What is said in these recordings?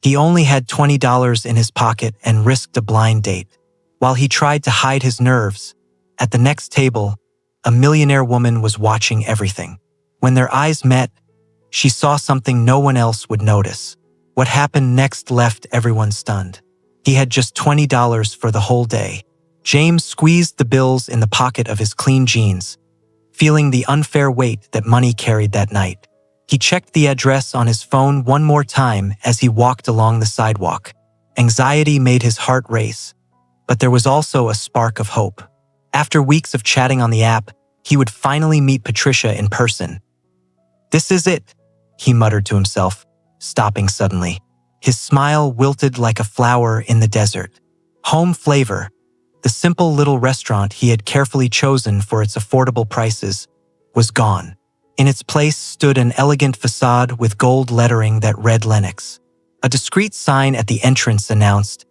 He only had $20 in his pocket and risked a blind date. While he tried to hide his nerves, at the next table, a millionaire woman was watching everything. When their eyes met, she saw something no one else would notice. What happened next left everyone stunned. He had just $20 for the whole day. James squeezed the bills in the pocket of his clean jeans, feeling the unfair weight that money carried that night. He checked the address on his phone one more time as he walked along the sidewalk. Anxiety made his heart race, but there was also a spark of hope. After weeks of chatting on the app, he would finally meet Patricia in person. "This is it," he muttered to himself, stopping suddenly. His smile wilted like a flower in the desert. Home Flavor, the simple little restaurant he had carefully chosen for its affordable prices, was gone. In its place stood an elegant facade with gold lettering that read Lennox. A discreet sign at the entrance announced,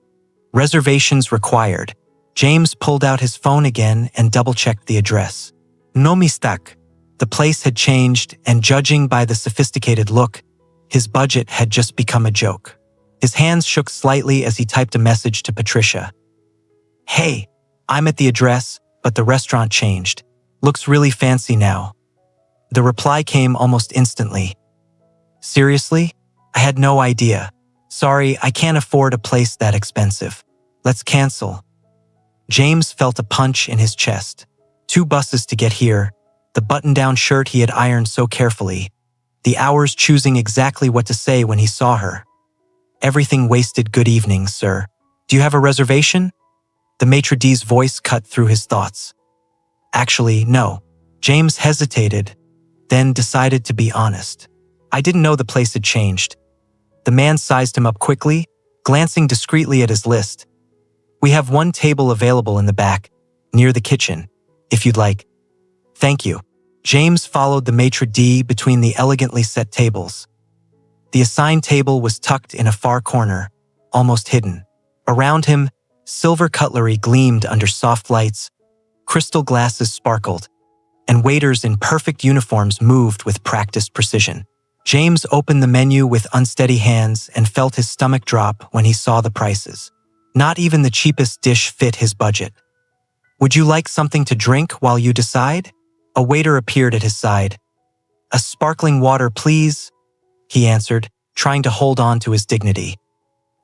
"Reservations required." James pulled out his phone again and double-checked the address. No mistake. The place had changed, and judging by the sophisticated look, his budget had just become a joke. His hands shook slightly as he typed a message to Patricia. "Hey, I'm at the address, but the restaurant changed. Looks really fancy now." The reply came almost instantly. "Seriously? I had no idea. Sorry, I can't afford a place that expensive. Let's cancel." James felt a punch in his chest. 2 buses to get here, the button-down shirt he had ironed so carefully, the hours choosing exactly what to say when he saw her. "Everything wasted. Good evening, sir. Do you have a reservation?" The maitre d's voice cut through his thoughts. "Actually, no." James hesitated, then decided to be honest. "I didn't know the place had changed." The man sized him up quickly, glancing discreetly at his list. "We have 1 table available in the back, near the kitchen, if you'd like." "Thank you." James followed the maitre d' between the elegantly set tables. The assigned table was tucked in a far corner, almost hidden. Around him, silver cutlery gleamed under soft lights, crystal glasses sparkled, and waiters in perfect uniforms moved with practiced precision. James opened the menu with unsteady hands and felt his stomach drop when he saw the prices. Not even the cheapest dish fit his budget. "Would you like something to drink while you decide?" A waiter appeared at his side. "A sparkling water, please," he answered, trying to hold on to his dignity.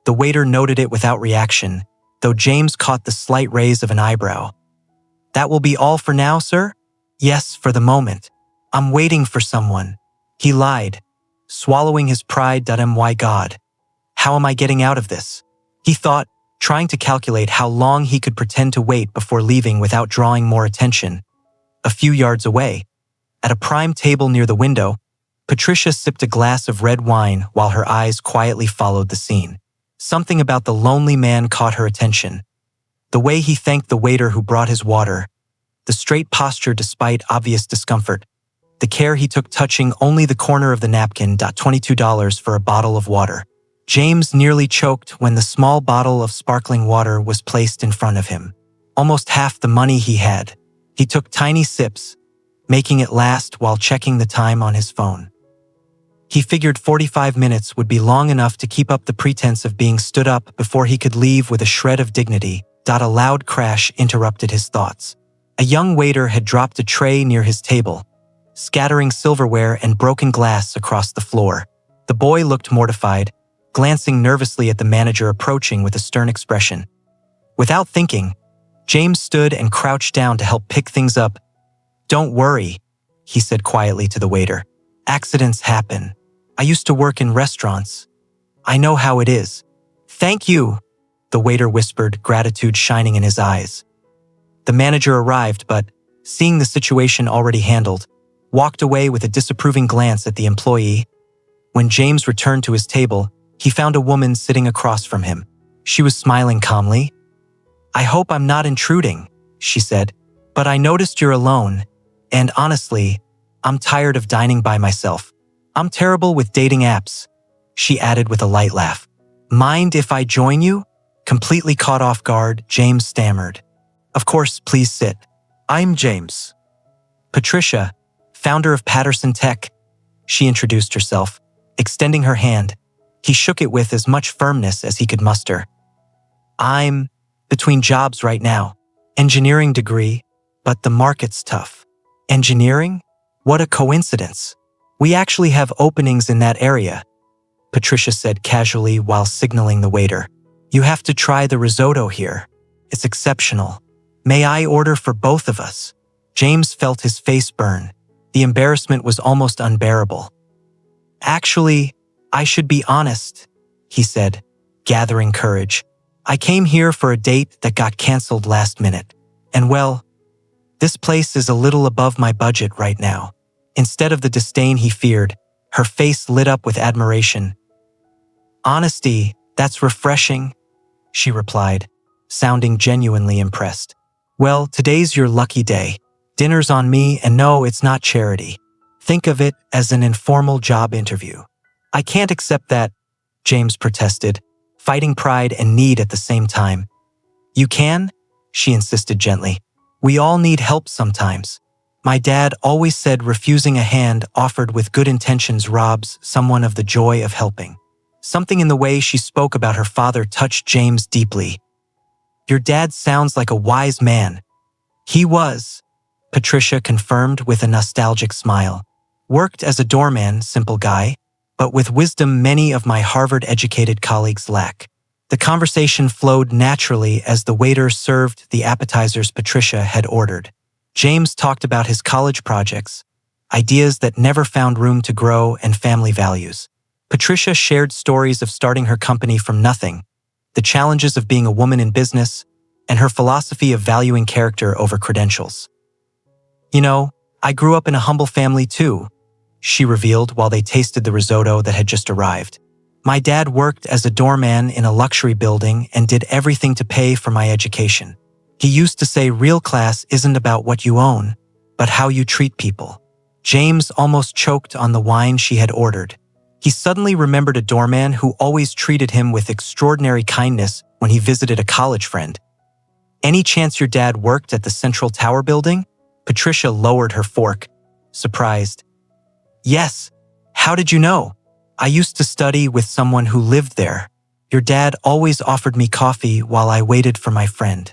The waiter noted it without reaction, though James caught the slight raise of an eyebrow. "That will be all for now, sir?" "Yes, for the moment. I'm waiting for someone." He lied, swallowing his pride. My God, how am I getting out of this? He thought, trying to calculate how long he could pretend to wait before leaving without drawing more attention. A few yards away, at a prime table near the window, Patricia sipped a glass of red wine while her eyes quietly followed the scene. Something about the lonely man caught her attention. The way he thanked the waiter who brought his water, the straight posture despite obvious discomfort, the care he took touching only the corner of the napkin. $22 for a bottle of water. James nearly choked when the small bottle of sparkling water was placed in front of him. Almost half the money he had. He took tiny sips, making it last while checking the time on his phone. He figured 45 minutes would be long enough to keep up the pretense of being stood up before he could leave with a shred of dignity. A loud crash interrupted his thoughts. A young waiter had dropped a tray near his table, scattering silverware and broken glass across the floor. The boy looked mortified, glancing nervously at the manager approaching with a stern expression. Without thinking, James stood and crouched down to help pick things up. "Don't worry," he said quietly to the waiter. "Accidents happen. I used to work in restaurants. I know how it is." "Thank you," the waiter whispered, gratitude shining in his eyes. The manager arrived, but, seeing the situation already handled, walked away with a disapproving glance at the employee. When James returned to his table, he found a woman sitting across from him. She was smiling calmly. "I hope I'm not intruding," she said, "but I noticed you're alone, and honestly, I'm tired of dining by myself. I'm terrible with dating apps," she added with a light laugh. "Mind if I join you?" Completely caught off guard, James stammered. "Of course, please sit. I'm James." "Patricia, founder of Patterson Tech," she introduced herself, extending her hand. He shook it with as much firmness as he could muster. I'm between jobs right now. Engineering degree, but the market's tough. Engineering? What a coincidence. We actually have openings in that area, Patricia said casually while signaling the waiter. You have to try the risotto here. It's exceptional. May I order for both of us? James felt his face burn. The embarrassment was almost unbearable. Actually, I should be honest, he said, gathering courage. I came here for a date that got canceled last minute. And well, this place is a little above my budget right now. Instead of the disdain he feared, her face lit up with admiration. Honesty, that's refreshing, she replied, sounding genuinely impressed. Well, today's your lucky day. Dinner's on me, and no, it's not charity. Think of it as an informal job interview. I can't accept that, James protested, fighting pride and need at the same time. You can? She insisted gently. We all need help sometimes. My dad always said refusing a hand offered with good intentions robs someone of the joy of helping. Something in the way she spoke about her father touched James deeply. Your dad sounds like a wise man. He was, Patricia confirmed with a nostalgic smile. Worked as a doorman, simple guy, but with wisdom many of my Harvard-educated colleagues lack. The conversation flowed naturally as the waiter served the appetizers Patricia had ordered. James talked about his college projects, ideas that never found room to grow, and family values. Patricia shared stories of starting her company from nothing, the challenges of being a woman in business, and her philosophy of valuing character over credentials. You know, I grew up in a humble family too, she revealed while they tasted the risotto that had just arrived. My dad worked as a doorman in a luxury building and did everything to pay for my education. He used to say real class isn't about what you own, but how you treat people. James almost choked on the wine she had ordered. He suddenly remembered a doorman who always treated him with extraordinary kindness when he visited a college friend. Any chance your dad worked at the Central Tower building? Patricia lowered her fork, surprised. Yes. How did you know? I used to study with someone who lived there. Your dad always offered me coffee while I waited for my friend.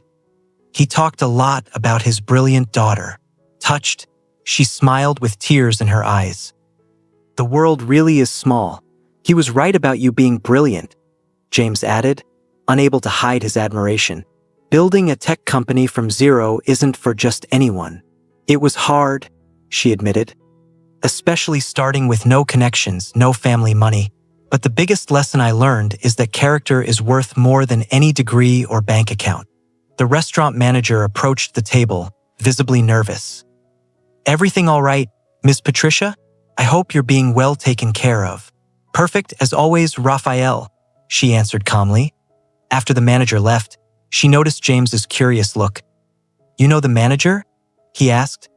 He talked a lot about his brilliant daughter. Touched, she smiled with tears in her eyes. The world really is small. He was right about you being brilliant, James added, unable to hide his admiration. Building a tech company from zero isn't for just anyone. It was hard, she admitted, especially starting with no connections, no family money. But the biggest lesson I learned is that character is worth more than any degree or bank account. The restaurant manager approached the table, visibly nervous. Everything all right, Miss Patricia? I hope you're being well taken care of. Perfect as always, Raphael, she answered calmly. After the manager left, she noticed James's curious look. You know the manager? He asked.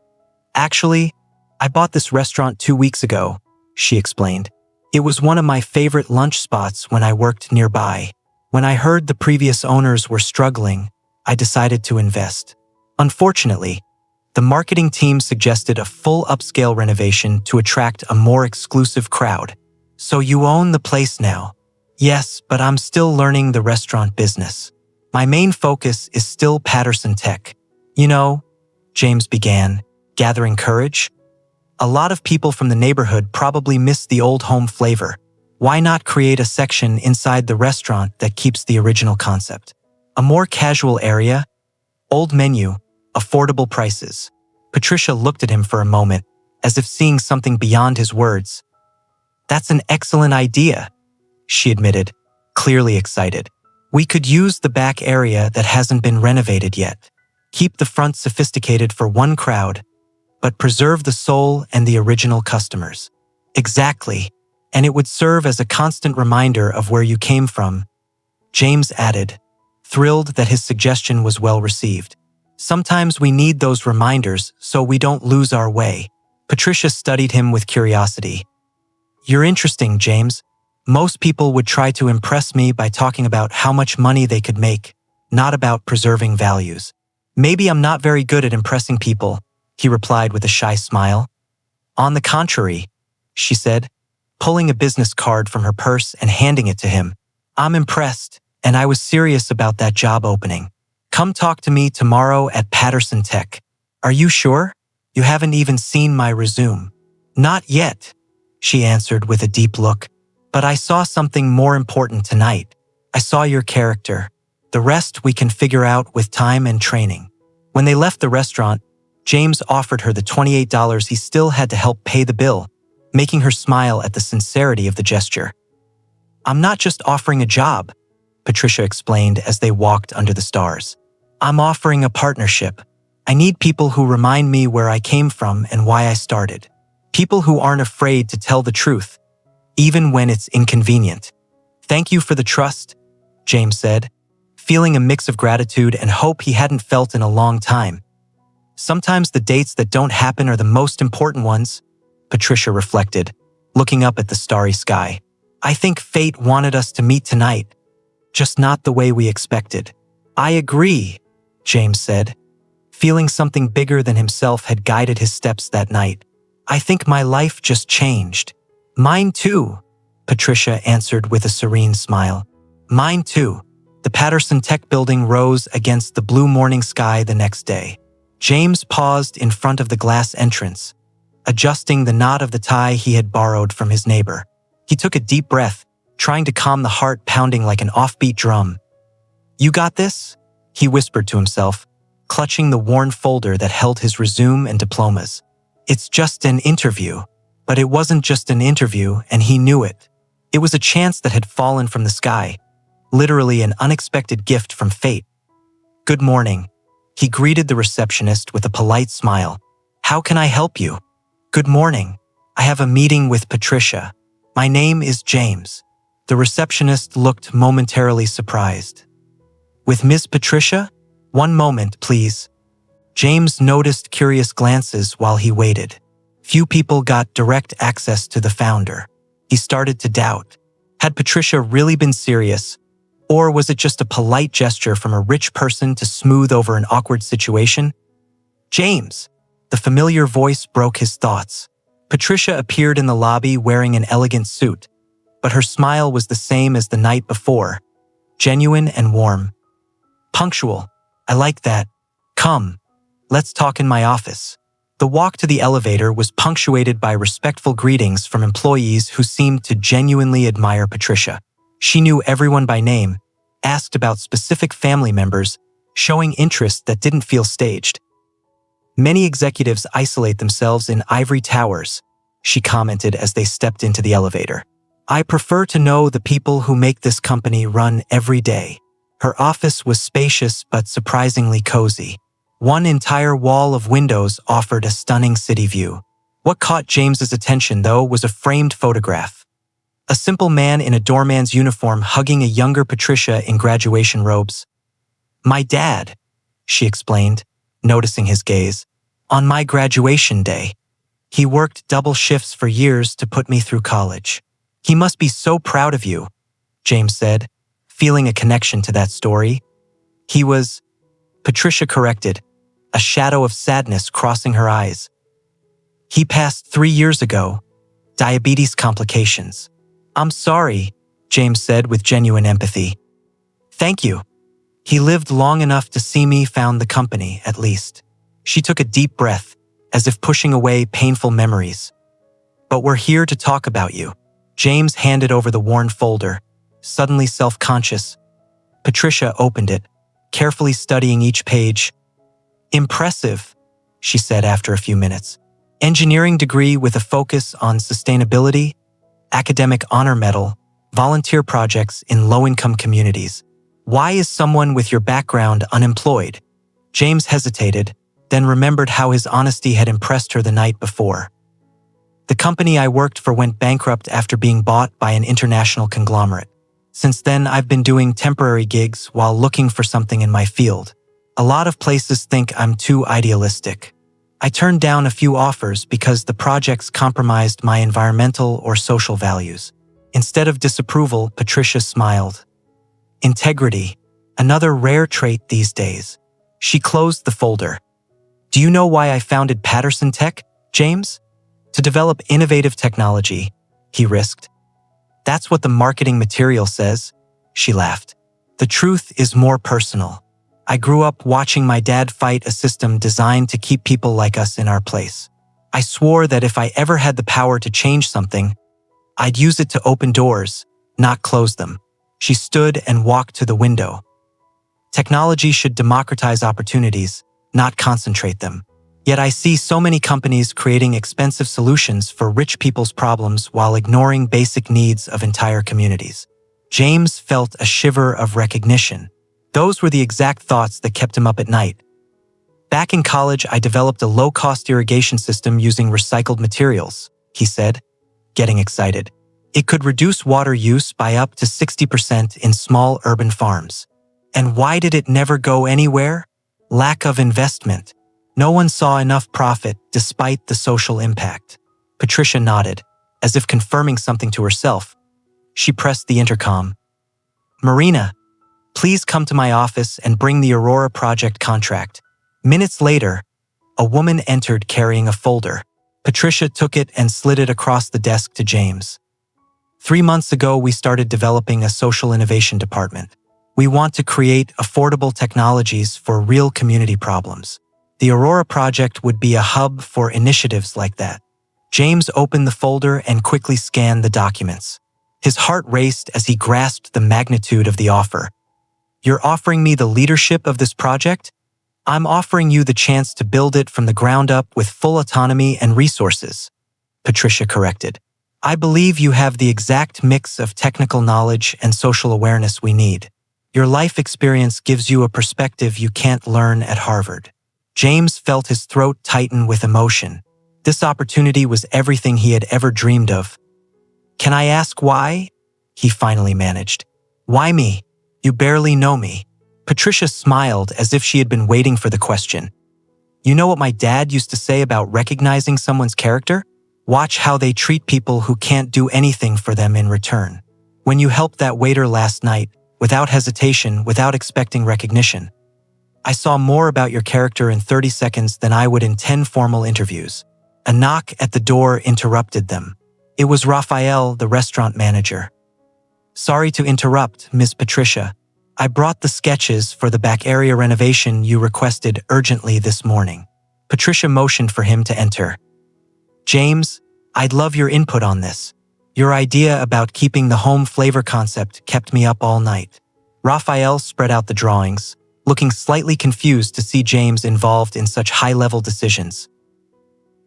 Actually, I bought this restaurant 2 weeks ago, she explained. It was one of my favorite lunch spots when I worked nearby. When I heard the previous owners were struggling, I decided to invest. Unfortunately, the marketing team suggested a full upscale renovation to attract a more exclusive crowd. So you own the place now? Yes, but I'm still learning the restaurant business. My main focus is still Patterson Tech. You know, James began, gathering courage. A lot of people from the neighborhood probably miss the old home flavor. Why not create a section inside the restaurant that keeps the original concept? A more casual area, old menu, affordable prices. Patricia looked at him for a moment, as if seeing something beyond his words. That's an excellent idea, she admitted, clearly excited. We could use the back area that hasn't been renovated yet. Keep the front sophisticated for one crowd, but preserve the soul and the original customers. Exactly, and it would serve as a constant reminder of where you came from, James added, thrilled that his suggestion was well received. Sometimes we need those reminders so we don't lose our way. Patricia studied him with curiosity. You're interesting, James. Most people would try to impress me by talking about how much money they could make, not about preserving values. Maybe I'm not very good at impressing people, he replied with a shy smile. On the contrary, she said, pulling a business card from her purse and handing it to him. "I'm impressed, and I was serious about that job opening. Come talk to me tomorrow at Patterson Tech." "Are you sure? You haven't even seen my resume." "Not yet," she answered with a deep look. "But I saw something more important tonight. I saw your character. The rest we can figure out with time and training." When they left the restaurant, James offered her the $28 he still had to help pay the bill, making her smile at the sincerity of the gesture. "I'm not just offering a job," Patricia explained as they walked under the stars. "I'm offering a partnership. I need people who remind me where I came from and why I started. People who aren't afraid to tell the truth, even when it's inconvenient." "Thank you for the trust," James said, feeling a mix of gratitude and hope he hadn't felt in a long time. "Sometimes the dates that don't happen are the most important ones," Patricia reflected, looking up at the starry sky. "I think fate wanted us to meet tonight, just not the way we expected." "I agree," James said, feeling something bigger than himself had guided his steps that night. "I think my life just changed." "Mine too," Patricia answered with a serene smile. "Mine too." The Patterson Tech building rose against the blue morning sky the next day. James paused in front of the glass entrance, adjusting the knot of the tie he had borrowed from his neighbor. He took a deep breath, trying to calm the heart pounding like an offbeat drum. "You got this?" he whispered to himself, clutching the worn folder that held his resume and diplomas. "It's just an interview." But it wasn't just an interview, and he knew it. It was a chance that had fallen from the sky, literally an unexpected gift from fate. "Good morning," he greeted the receptionist with a polite smile. "How can I help you?" "Good morning. I have a meeting with Patricia. My name is James." The receptionist looked momentarily surprised. "With Miss Patricia? One moment, please." James noticed curious glances while he waited. Few people got direct access to the founder. He started to doubt. Had Patricia really been serious? Or was it just a polite gesture from a rich person to smooth over an awkward situation? "James!" The familiar voice broke his thoughts. Patricia appeared in the lobby wearing an elegant suit, but her smile was the same as the night before, genuine and warm. "Punctual. I like that. Come, let's talk in my office." The walk to the elevator was punctuated by respectful greetings from employees who seemed to genuinely admire Patricia. She knew everyone by name, asked about specific family members, showing interest that didn't feel staged. "Many executives isolate themselves in ivory towers," she commented as they stepped into the elevator. "I prefer to know the people who make this company run every day." Her office was spacious but surprisingly cozy. One entire wall of windows offered a stunning city view. What caught James's attention, though, was a framed photograph. A simple man in a doorman's uniform hugging a younger Patricia in graduation robes. "My dad," she explained, noticing his gaze. "On my graduation day. He worked double shifts for years to put me through college. He must be so proud of you," James said, feeling a connection to that story. "He was," Patricia corrected, a shadow of sadness crossing her eyes. "He passed 3 years ago. Diabetes complications." "I'm sorry," James said with genuine empathy. "Thank you. He lived long enough to see me found the company, at least." She took a deep breath, as if pushing away painful memories. "But we're here to talk about you." James handed over the worn folder, suddenly self-conscious. Patricia opened it, carefully studying each page. "Impressive," she said after a few minutes. "Engineering degree with a focus on sustainability, academic honor medal, volunteer projects in low-income communities. Why is someone with your background unemployed?" James hesitated, then remembered how his honesty had impressed her the night before. "The company I worked for went bankrupt after being bought by an international conglomerate. Since then, I've been doing temporary gigs while looking for something in my field. A lot of places think I'm too idealistic. I turned down a few offers because the projects compromised my environmental or social values." Instead of disapproval, Patricia smiled. Integrity, another rare trait these days. She closed the folder. "Do you know why I founded Patterson Tech, James? To develop innovative technology," he risked. That's what the marketing material says, she laughed. The truth is more personal. I grew up watching my dad fight a system designed to keep people like us in our place. I swore that if I ever had the power to change something, I'd use it to open doors, not close them. She stood and walked to the window. Technology should democratize opportunities, not concentrate them. Yet I see so many companies creating expensive solutions for rich people's problems while ignoring basic needs of entire communities. James felt a shiver of recognition. Those were the exact thoughts that kept him up at night. Back in college, I developed a low-cost irrigation system using recycled materials, he said, getting excited. It could reduce water use by up to 60% in small urban farms. And why did it never go anywhere? Lack of investment. No one saw enough profit despite the social impact. Patricia nodded, as if confirming something to herself. She pressed the intercom. Marina, please come to my office and bring the Aurora project contract. Minutes later, a woman entered carrying a folder. Patricia took it and slid it across the desk to James. 3 months ago, we started developing a social innovation department. We want to create affordable technologies for real community problems. The Aurora project would be a hub for initiatives like that. James opened the folder and quickly scanned the documents. His heart raced as he grasped the magnitude of the offer. You're offering me the leadership of this project? I'm offering you the chance to build it from the ground up with full autonomy and resources, Patricia corrected. I believe you have the exact mix of technical knowledge and social awareness we need. Your life experience gives you a perspective you can't learn at Harvard. James felt his throat tighten with emotion. This opportunity was everything he had ever dreamed of. Can I ask why? He finally managed. Why me? You barely know me. Patricia smiled as if she had been waiting for the question. You know what my dad used to say about recognizing someone's character? Watch how they treat people who can't do anything for them in return. When you helped that waiter last night, without hesitation, without expecting recognition, I saw more about your character in 30 seconds than I would in 10 formal interviews. A knock at the door interrupted them. It was Raphael, the restaurant manager. Sorry to interrupt, Miss Patricia. I brought the sketches for the back area renovation you requested urgently this morning. Patricia motioned for him to enter. James, I'd love your input on this. Your idea about keeping the home flavor concept kept me up all night. Raphael spread out the drawings, looking slightly confused to see James involved in such high-level decisions.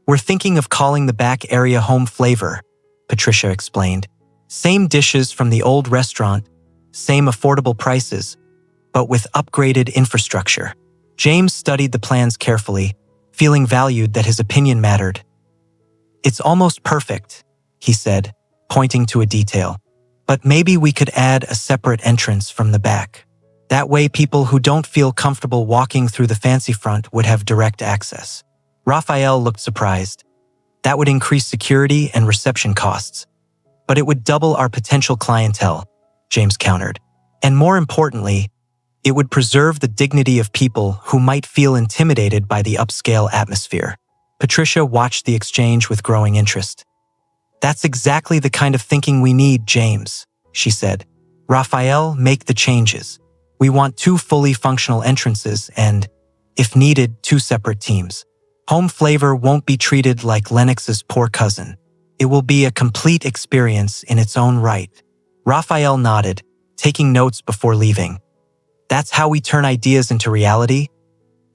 We're thinking of calling the back area home flavor, Patricia explained. Same dishes from the old restaurant, same affordable prices, but with upgraded infrastructure. James studied the plans carefully, feeling valued that his opinion mattered. It's almost perfect, he said, pointing to a detail. But maybe we could add a separate entrance from the back. That way people who don't feel comfortable walking through the fancy front would have direct access. Raphael looked surprised. That would increase security and reception costs. But it would double our potential clientele, James countered. And more importantly, it would preserve the dignity of people who might feel intimidated by the upscale atmosphere. Patricia watched the exchange with growing interest. That's exactly the kind of thinking we need, James, she said. Raphael, make the changes. We want 2 fully functional entrances and, if needed, 2 separate teams. Home flavor won't be treated like Lennox's poor cousin. It will be a complete experience in its own right. Raphael nodded, taking notes before leaving. That's how we turn ideas into reality?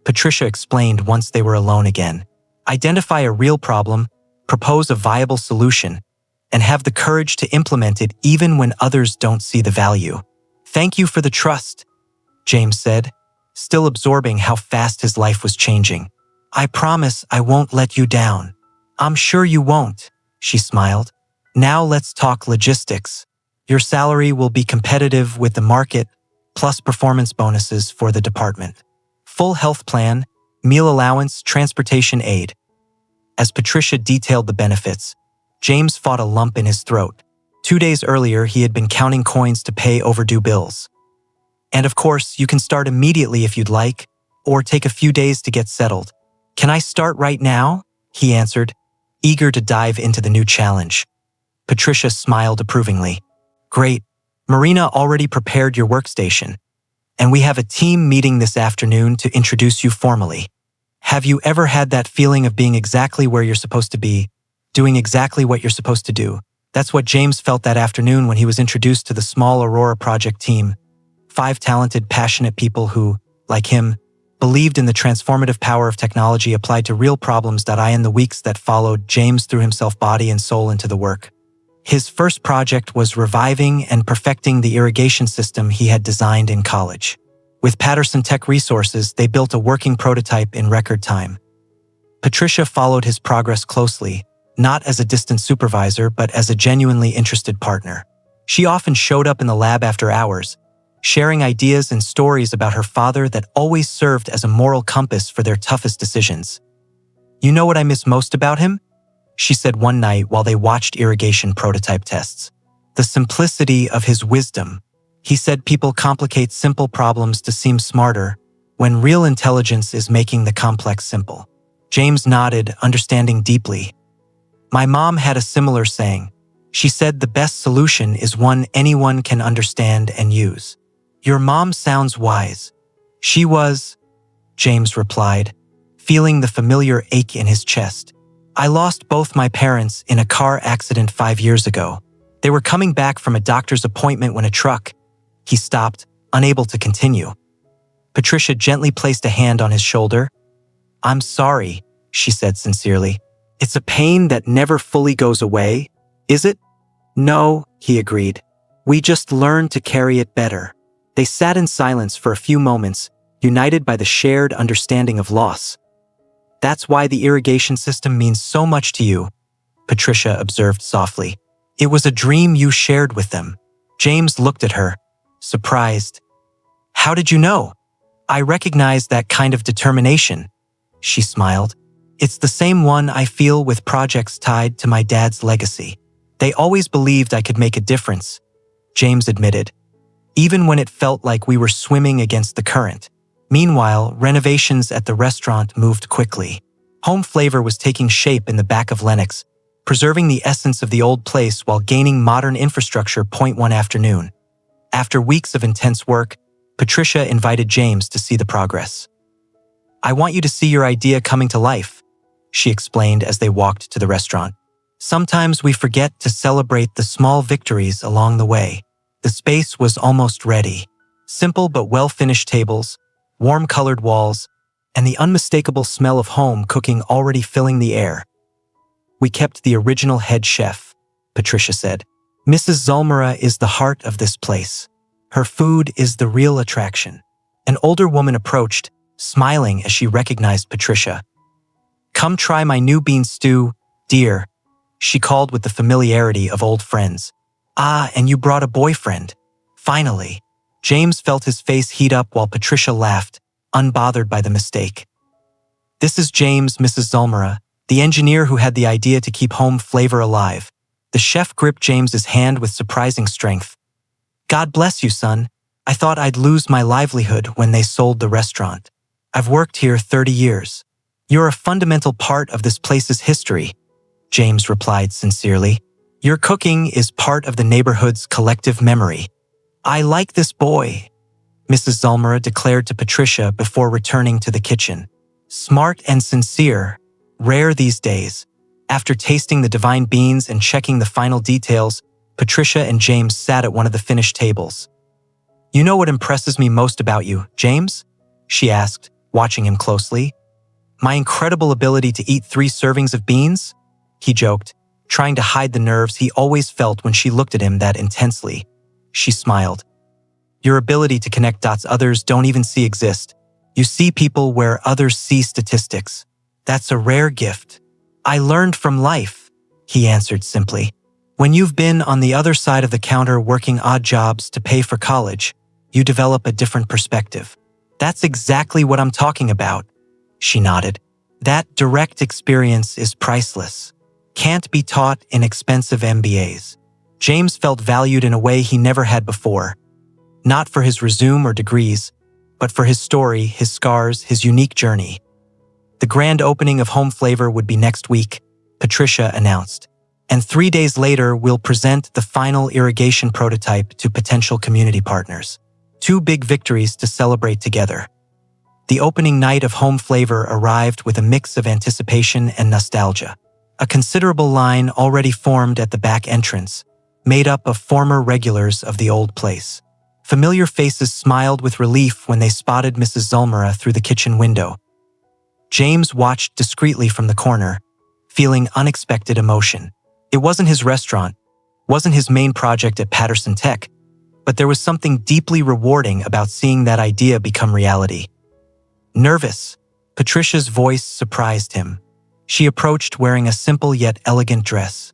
Patricia explained once they were alone again. Identify a real problem, propose a viable solution, and have the courage to implement it even when others don't see the value. Thank you for the trust, James said, still absorbing how fast his life was changing. I promise I won't let you down. I'm sure you won't, she smiled. Now let's talk logistics. Your salary will be competitive with the market, plus performance bonuses for the department. Full health plan, meal allowance, transportation aid. As Patricia detailed the benefits, James fought a lump in his throat. 2 days earlier, he had been counting coins to pay overdue bills. And of course, you can start immediately if you'd like, or take a few days to get settled. Can I start right now? He answered, eager to dive into the new challenge. Patricia smiled approvingly. Great. Marina already prepared your workstation, and we have a team meeting this afternoon to introduce you formally. Have you ever had that feeling of being exactly where you're supposed to be, doing exactly what you're supposed to do? That's what James felt that afternoon when he was introduced to the small Aurora Project team. 5 talented, passionate people who, like him, believed in the transformative power of technology applied to real problems. In the weeks that followed, James threw himself body and soul into the work. His first project was reviving and perfecting the irrigation system he had designed in college. With Patterson Tech resources, they built a working prototype in record time. Patricia followed his progress closely, not as a distant supervisor, but as a genuinely interested partner. She often showed up in the lab after hours, sharing ideas and stories about her father that always served as a moral compass for their toughest decisions. You know what I miss most about him? She said one night while they watched irrigation prototype tests. The simplicity of his wisdom. He said people complicate simple problems to seem smarter, when real intelligence is making the complex simple. James nodded, understanding deeply. My mom had a similar saying. She said the best solution is one anyone can understand and use. Your mom sounds wise. She was, James replied, feeling the familiar ache in his chest. I lost both my parents in a car accident 5 years ago. They were coming back from a doctor's appointment when a truck. He stopped, unable to continue. Patricia gently placed a hand on his shoulder. I'm sorry, she said sincerely. It's a pain that never fully goes away, is it? No, he agreed. We just learn to carry it better. They sat in silence for a few moments, united by the shared understanding of loss. That's why the irrigation system means so much to you, Patricia observed softly. It was a dream you shared with them. James looked at her, surprised. How did you know? I recognize that kind of determination, she smiled. It's the same one I feel with projects tied to my dad's legacy. They always believed I could make a difference, James admitted, even when it felt like we were swimming against the current. Meanwhile, renovations at the restaurant moved quickly. Home flavor was taking shape in the back of Lenox, preserving the essence of the old place while gaining modern infrastructure. One afternoon. After weeks of intense work, Patricia invited James to see the progress. I want you to see your idea coming to life, she explained as they walked to the restaurant. Sometimes we forget to celebrate the small victories along the way. The space was almost ready. Simple but well-finished tables, warm-colored walls, and the unmistakable smell of home cooking already filling the air. We kept the original head chef, Patricia said. Mrs. Zulmara is the heart of this place. Her food is the real attraction. An older woman approached, smiling as she recognized Patricia. Come try my new bean stew, dear, she called with the familiarity of old friends. Ah, and you brought a boyfriend. Finally. James felt his face heat up while Patricia laughed, unbothered by the mistake. This is James, Mrs. Zulmara, the engineer who had the idea to keep home flavor alive. The chef gripped James's hand with surprising strength. God bless you, son. I thought I'd lose my livelihood when they sold the restaurant. I've worked here 30 years. You're a fundamental part of this place's history, James replied sincerely. Your cooking is part of the neighborhood's collective memory. I like this boy, Mrs. Zulmara declared to Patricia before returning to the kitchen. Smart and sincere, rare these days. After tasting the divine beans and checking the final details, Patricia and James sat at one of the finished tables. You know what impresses me most about you, James? She asked, watching him closely. My incredible ability to eat 3 servings of beans? He joked, trying to hide the nerves he always felt when she looked at him that intensely. She smiled. Your ability to connect dots others don't even see exist. You see people where others see statistics. That's a rare gift. I learned from life, he answered simply. When you've been on the other side of the counter working odd jobs to pay for college, you develop a different perspective. That's exactly what I'm talking about, she nodded. That direct experience is priceless. Can't be taught in expensive MBAs. James felt valued in a way he never had before. Not for his resume or degrees, but for his story, his scars, his unique journey. The grand opening of Home Flavor would be next week, Patricia announced. And 3 days later, we'll present the final irrigation prototype to potential community partners. 2 big victories to celebrate together. The opening night of Home Flavor arrived with a mix of anticipation and nostalgia. A considerable line already formed at the back entrance, made up of former regulars of the old place. Familiar faces smiled with relief when they spotted Mrs. Zulmera through the kitchen window. James watched discreetly from the corner, feeling unexpected emotion. It wasn't his restaurant, wasn't his main project at Patterson Tech, but there was something deeply rewarding about seeing that idea become reality. Nervous, Patricia's voice surprised him. She approached wearing a simple yet elegant dress.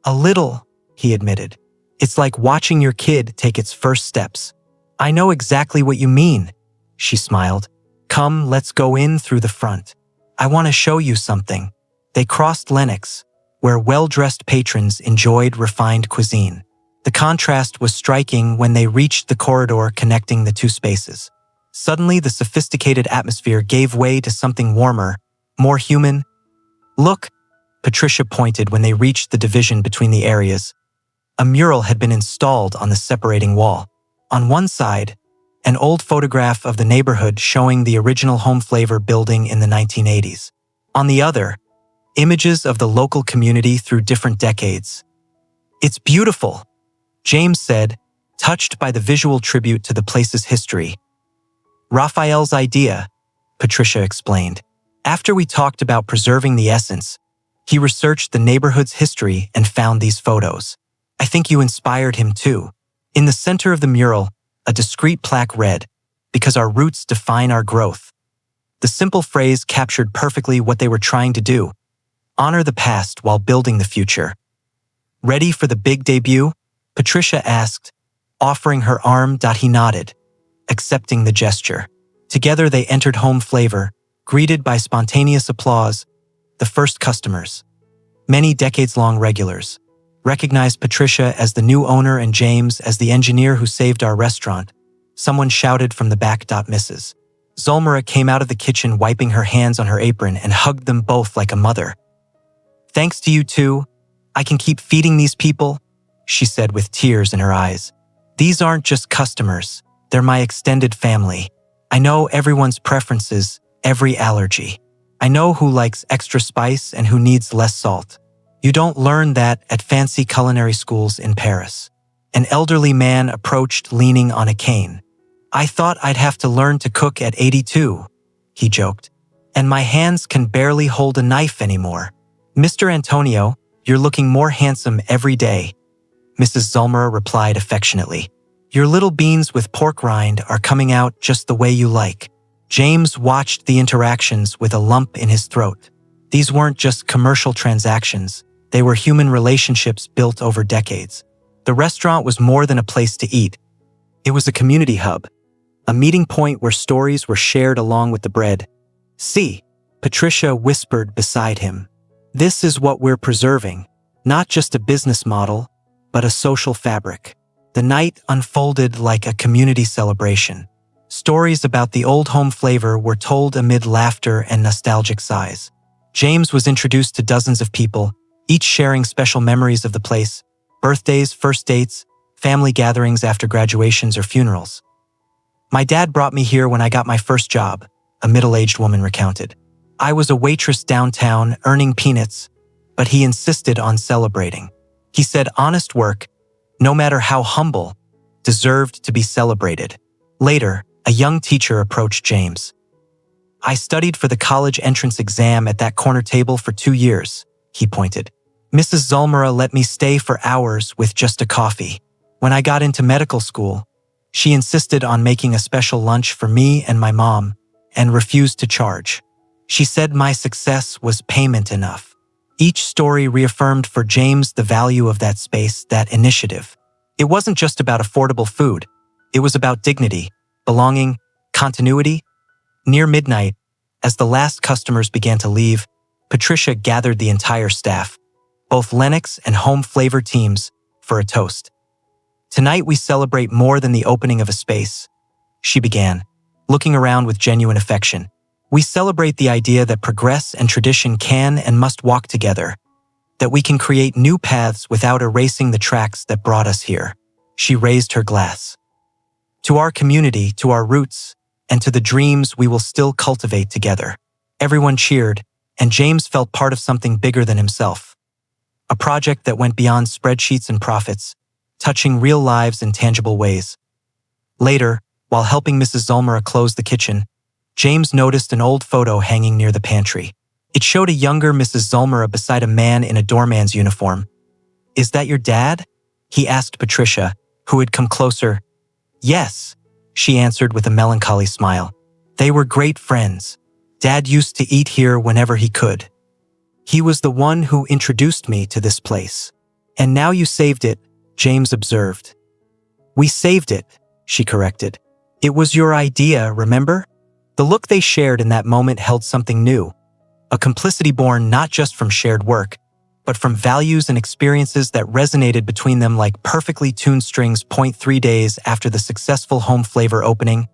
"A little," he admitted. "It's like watching your kid take its first steps." "I know exactly what you mean," she smiled. "Come, let's go in through the front. I want to show you something." They crossed Lenox, where well-dressed patrons enjoyed refined cuisine. The contrast was striking when they reached the corridor connecting the 2 spaces. Suddenly, the sophisticated atmosphere gave way to something warmer, more human. "Look," Patricia pointed when they reached the division between the areas. A mural had been installed on the separating wall. On one side, an old photograph of the neighborhood showing the original Home Flavor building in the 1980s. On the other, images of the local community through different decades. "It's beautiful," James said, touched by the visual tribute to the place's history. "Raphael's idea," Patricia explained. "After we talked about preserving the essence, he researched the neighborhood's history and found these photos. I think you inspired him too." In the center of the mural, a discreet plaque read, "Because our roots define our growth." The simple phrase captured perfectly what they were trying to do: honor the past while building the future. "Ready for the big debut?" Patricia asked, offering her arm. He nodded, accepting the gesture. Together they entered Home Flavor, greeted by spontaneous applause. The first customers, many decades-long regulars, recognized Patricia as the new owner and James as the engineer who saved our restaurant. Someone shouted from the back. Mrs. Zulmera came out of the kitchen wiping her hands on her apron and hugged them both like a mother. "Thanks to you two, I can keep feeding these people," she said with tears in her eyes. "These aren't just customers, they're my extended family. I know everyone's preferences, every allergy. I know who likes extra spice and who needs less salt. You don't learn that at fancy culinary schools in Paris." An elderly man approached leaning on a cane. "I thought I'd have to learn to cook at 82, he joked. "And my hands can barely hold a knife anymore." "Mr. Antonio, you're looking more handsome every day," Mrs. Zulmera replied affectionately. "Your little beans with pork rind are coming out just the way you like." James watched the interactions with a lump in his throat. These weren't just commercial transactions, they were human relationships built over decades. The restaurant was more than a place to eat. It was a community hub, a meeting point where stories were shared along with the bread. "See," Patricia whispered beside him. "This is what we're preserving, not just a business model, but a social fabric." The night unfolded like a community celebration. Stories about the old Home Flavor were told amid laughter and nostalgic sighs. James was introduced to dozens of people, each sharing special memories of the place: birthdays, first dates, family gatherings after graduations or funerals. "My dad brought me here when I got my first job," a middle-aged woman recounted. "I was a waitress downtown, earning peanuts, but he insisted on celebrating. He said honest work, no matter how humble, deserved to be celebrated." Later, a young teacher approached James. "I studied for the college entrance exam at that corner table for 2 years, he pointed. "Mrs. Zulmera let me stay for hours with just a coffee. When I got into medical school, she insisted on making a special lunch for me and my mom, and refused to charge. She said my success was payment enough." Each story reaffirmed for James the value of that space, that initiative. It wasn't just about affordable food. It was about dignity, belonging, continuity. Near midnight, as the last customers began to leave, Patricia gathered the entire staff, both Lenox and Home Flavor teams, for a toast. "Tonight we celebrate more than the opening of a space," she began, looking around with genuine affection. "We celebrate the idea that progress and tradition can and must walk together. that we can create new paths without erasing the tracks that brought us here. She raised her glass. To our community, to our roots, and to the dreams we will still cultivate together. Everyone cheered, and James felt part of something bigger than himself. A project that went beyond spreadsheets and profits, touching real lives in tangible ways. Later, while helping Mrs. Zulmera close the kitchen, James noticed an old photo hanging near the pantry. It showed a younger Mrs. Zulmera beside a man in a doorman's uniform. "Is that your dad?" he asked Patricia, who had come closer. "Yes," she answered with a melancholy smile. "They were great friends. Dad used to eat here whenever he could. He was the one who introduced me to this place." "And now you saved it," James observed. "We saved it," she corrected. "It was your idea, remember?" The look they shared in that moment held something new, a complicity born not just from shared work, but from values and experiences that resonated between them like perfectly tuned strings. 3 days after the successful home flavor opening,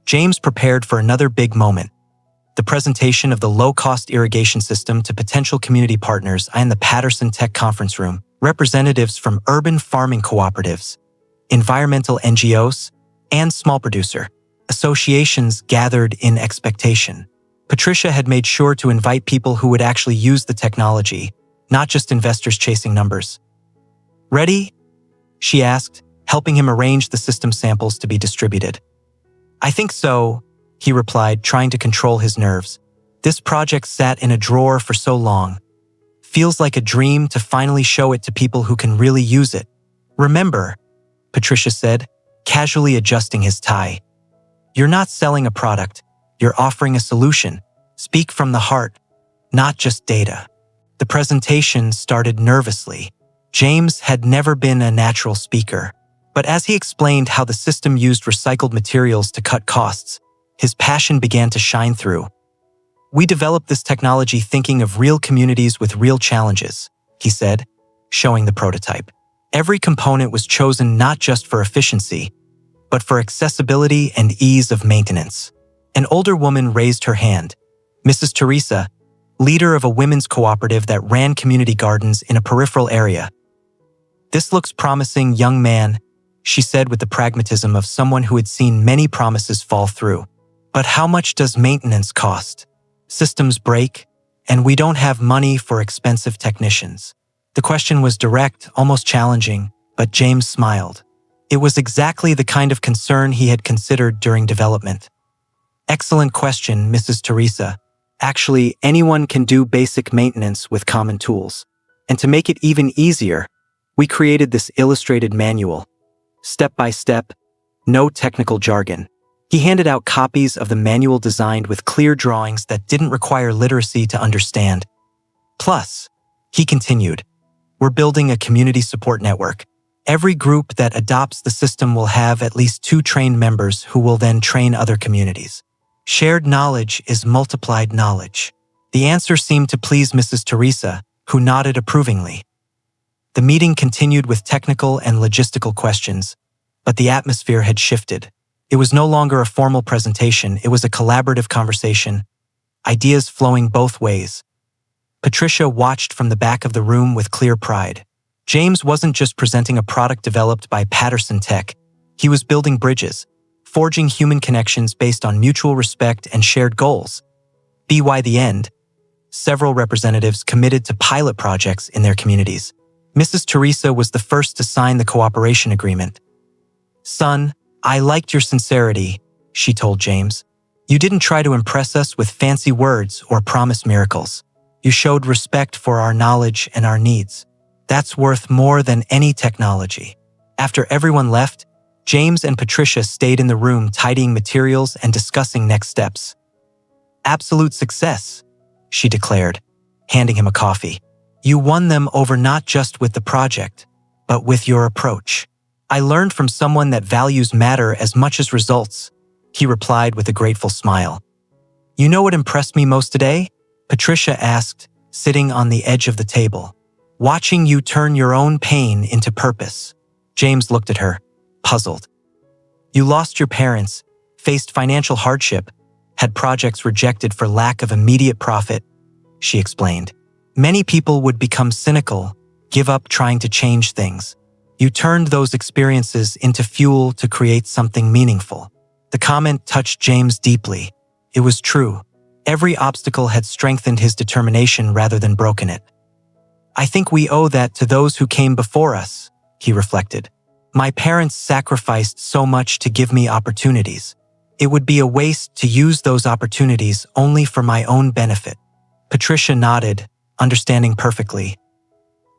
James prepared for another big moment. The presentation of the low-cost irrigation system to potential community partners in the Patterson Tech Conference Room. Representatives from urban farming cooperatives, environmental NGOs, and small producer associations gathered in expectation. Patricia had made sure to invite people who would actually use the technology, not just investors chasing numbers. "Ready?" she asked, helping him arrange the system samples to be distributed. "I think so," he replied, trying to control his nerves. "This project sat in a drawer for so long. Feels like a dream to finally show it to people who can really use it." "Remember," Patricia said, casually adjusting his tie, "you're not selling a product, you're offering a solution. Speak from the heart, not just data." The presentation started nervously. James had never been a natural speaker, but as he explained how the system used recycled materials to cut costs, his passion began to shine through. "We developed this technology thinking of real communities with real challenges," he said, showing the prototype. Every component was chosen not just for efficiency, but for accessibility and ease of maintenance. An older woman raised her hand, Mrs. Teresa, leader of a women's cooperative that ran community gardens in a peripheral area. "This looks promising, young man," she said with the pragmatism of someone who had seen many promises fall through. "But how much does maintenance cost? Systems break, and we don't have money for expensive technicians." The question was direct, almost challenging, but James smiled. It was exactly the kind of concern he had considered during development. "Excellent question, Mrs. Teresa. Actually, anyone can do basic maintenance with common tools. And to make it even easier, we created this illustrated manual. Step by step, no technical jargon." He handed out copies of the manual designed with clear drawings that didn't require literacy to understand. "Plus," he continued, "we're building a community support network. Every group that adopts the system will have at least 2 trained members who will then train other communities. Shared knowledge is multiplied knowledge." The answer seemed to please Mrs. Teresa, who nodded approvingly. The meeting continued with technical and logistical questions, but the atmosphere had shifted. It was no longer a formal presentation, it was a collaborative conversation, ideas flowing both ways. Patricia watched from the back of the room with clear pride. James wasn't just presenting a product developed by Patterson Tech, he was building bridges, forging human connections based on mutual respect and shared goals. By the end, several representatives committed to pilot projects in their communities. Mrs. Teresa was the first to sign the cooperation agreement. "Son, I liked your sincerity," she told James. "You didn't try to impress us with fancy words or promise miracles. You showed respect for our knowledge and our needs. That's worth more than any technology." After everyone left, James and Patricia stayed in the room tidying materials and discussing next steps. "Absolute success," she declared, handing him a coffee. "You won them over not just with the project, but with your approach. I learned from someone that values matter as much as results," he replied with a grateful smile. "You know what impressed me most today?" Patricia asked, sitting on the edge of the table. "Watching you turn your own pain into purpose." James looked at her, puzzled. "You lost your parents, faced financial hardship, had projects rejected for lack of immediate profit," she explained. Many people would become cynical, give up trying to change things. You turned those experiences into fuel to create something meaningful. The comment touched James deeply. It was true. Every obstacle had strengthened his determination rather than broken it. I think we owe that to those who came before us, he reflected. My parents sacrificed so much to give me opportunities. It would be a waste to use those opportunities only for my own benefit. Patricia nodded, understanding perfectly.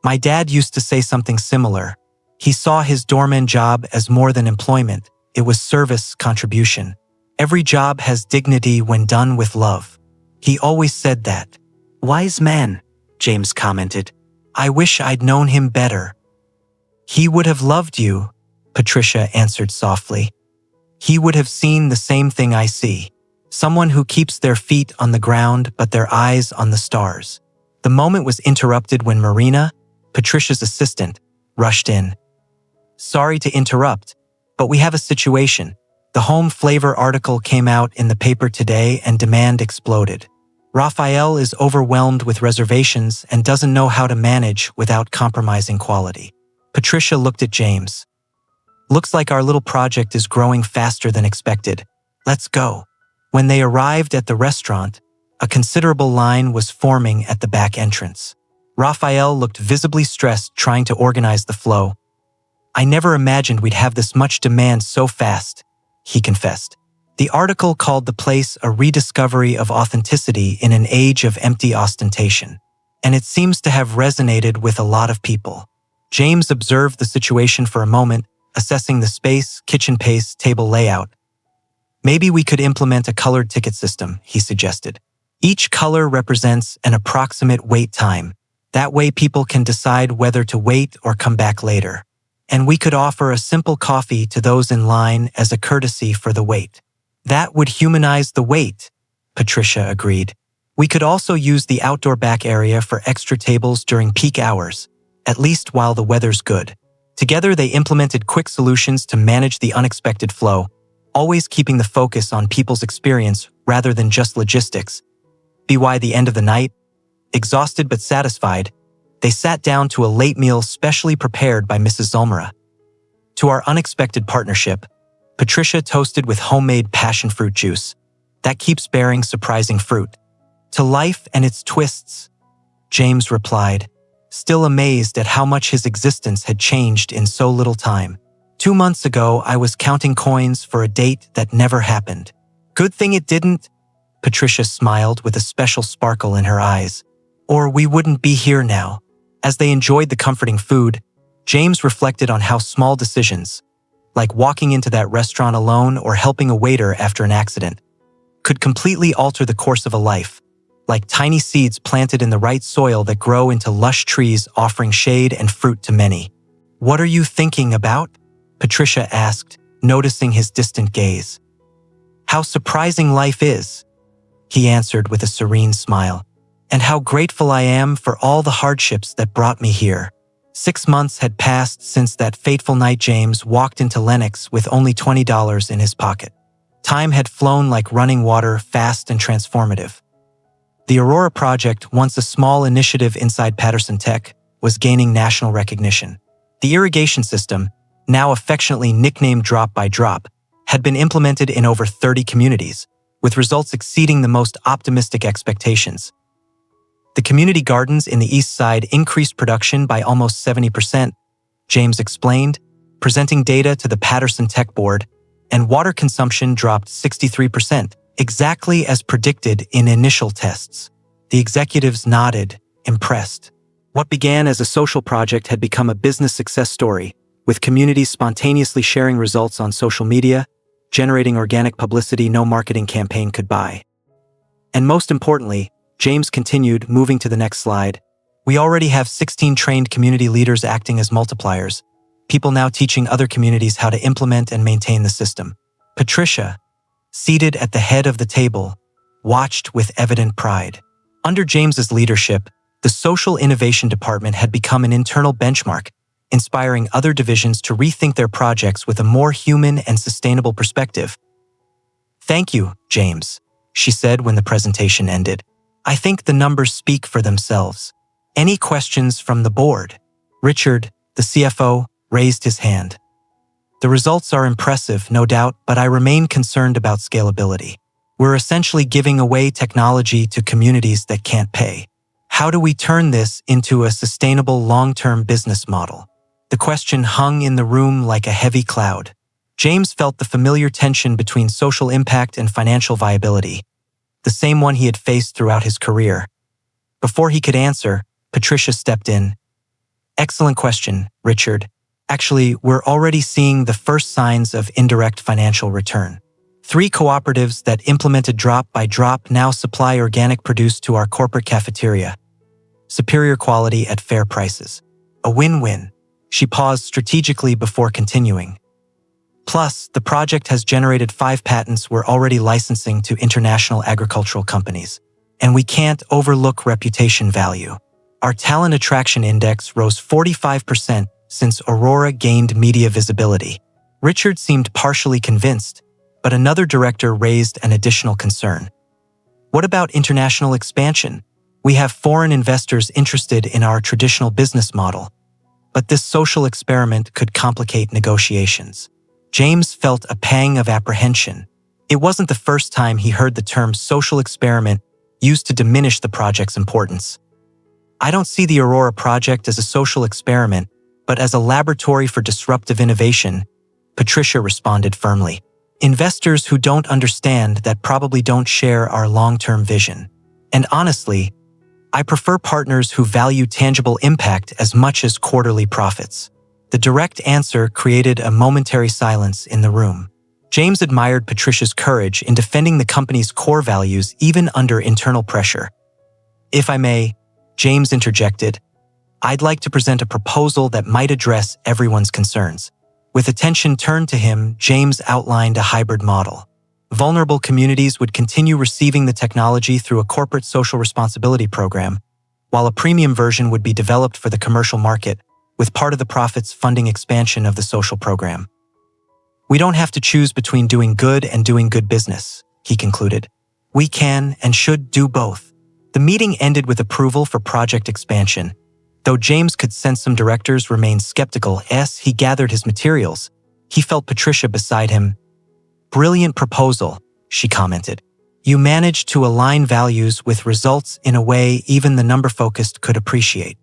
My dad used to say something similar. He saw his doorman job as more than employment. It was service contribution. Every job has dignity when done with love. He always said that. Wise man, James commented. I wish I'd known him better. He would have loved you, Patricia answered softly. He would have seen the same thing I see. Someone who keeps their feet on the ground but their eyes on the stars. The moment was interrupted when Marina, Patricia's assistant, rushed in. Sorry to interrupt, but we have a situation. The home flavor article came out in the paper today and demand exploded. Raphael is overwhelmed with reservations and doesn't know how to manage without compromising quality. Patricia looked at James. Looks like our little project is growing faster than expected. Let's go. When they arrived at the restaurant, a considerable line was forming at the back entrance. Raphael looked visibly stressed trying to organize the flow. I never imagined we'd have this much demand so fast, he confessed. The article called the place a rediscovery of authenticity in an age of empty ostentation, and it seems to have resonated with a lot of people. James observed the situation for a moment, assessing the space, kitchen pace, table layout. Maybe we could implement a colored ticket system, he suggested. Each color represents an approximate wait time. That way people can decide whether to wait or come back later. And we could offer a simple coffee to those in line as a courtesy for the wait. That would humanize the wait, Patricia agreed. We could also use the outdoor back area for extra tables during peak hours, at least while the weather's good. Together they implemented quick solutions to manage the unexpected flow, always keeping the focus on people's experience rather than just logistics. By the end of the night, exhausted but satisfied, they sat down to a late meal specially prepared by Mrs. Zulmara. To our unexpected partnership, Patricia toasted with homemade passion fruit juice. That keeps bearing surprising fruit. To life and its twists, James replied, still amazed at how much his existence had changed in so little time. 2 months ago, I was counting coins for a date that never happened. Good thing it didn't, Patricia smiled with a special sparkle in her eyes. Or we wouldn't be here now. As they enjoyed the comforting food, James reflected on how small decisions, like walking into that restaurant alone or helping a waiter after an accident, could completely alter the course of a life, like tiny seeds planted in the right soil that grow into lush trees offering shade and fruit to many. What are you thinking about? Patricia asked, noticing his distant gaze. How surprising life is, he answered with a serene smile. And how grateful I am for all the hardships that brought me here. 6 months had passed since that fateful night James walked into Lenox with only $20 in his pocket. Time had flown like running water, fast and transformative. The Aurora project, once a small initiative inside Patterson Tech, was gaining national recognition. The irrigation system, now affectionately nicknamed Drop by Drop, had been implemented in over 30 communities, with results exceeding the most optimistic expectations. The community gardens in the east side increased production by almost 70%, James explained, presenting data to the Patterson Tech Board, and water consumption dropped 63%, exactly as predicted in initial tests. The executives nodded, impressed. What began as a social project had become a business success story, with communities spontaneously sharing results on social media, generating organic publicity no marketing campaign could buy. And most importantly, James continued, moving to the next slide. We already have 16 trained community leaders acting as multipliers, people now teaching other communities how to implement and maintain the system. Patricia, seated at the head of the table, watched with evident pride. Under James's leadership, the Social Innovation Department had become an internal benchmark, inspiring other divisions to rethink their projects with a more human and sustainable perspective. Thank you, James, she said when the presentation ended. I think the numbers speak for themselves. Any questions from the board? Richard, the CFO, raised his hand. The results are impressive, no doubt, but I remain concerned about scalability. We're essentially giving away technology to communities that can't pay. How do we turn this into a sustainable long-term business model? The question hung in the room like a heavy cloud. James felt the familiar tension between social impact and financial viability, the same one he had faced throughout his career. Before he could answer, Patricia stepped in. Excellent question, Richard. Actually, we're already seeing the first signs of indirect financial return. 3 cooperatives that implemented drop by drop now supply organic produce to our corporate cafeteria. Superior quality at fair prices. A win-win. She paused strategically before continuing. Plus, the project has generated 5 patents we're already licensing to international agricultural companies. And we can't overlook reputation value. Our talent attraction index rose 45% since Aurora gained media visibility. Richard seemed partially convinced, but another director raised an additional concern. What about international expansion? We have foreign investors interested in our traditional business model, but this social experiment could complicate negotiations. James felt a pang of apprehension. It wasn't the first time he heard the term social experiment used to diminish the project's importance. I don't see the Aurora project as a social experiment, but as a laboratory for disruptive innovation, Patricia responded firmly. Investors who don't understand that probably don't share our long-term vision. And honestly, I prefer partners who value tangible impact as much as quarterly profits. The direct answer created a momentary silence in the room. James admired Patricia's courage in defending the company's core values even under internal pressure. If I may, James interjected, I'd like to present a proposal that might address everyone's concerns. With attention turned to him, James outlined a hybrid model. Vulnerable communities would continue receiving the technology through a corporate social responsibility program, while a premium version would be developed for the commercial market, with part of the profits funding expansion of the social program. We don't have to choose between doing good and doing good business, he concluded. We can and should do both. The meeting ended with approval for project expansion, though James could sense some directors remained skeptical as he gathered his materials. He felt Patricia beside him. Brilliant proposal, she commented. You managed to align values with results in a way even the number-focused could appreciate.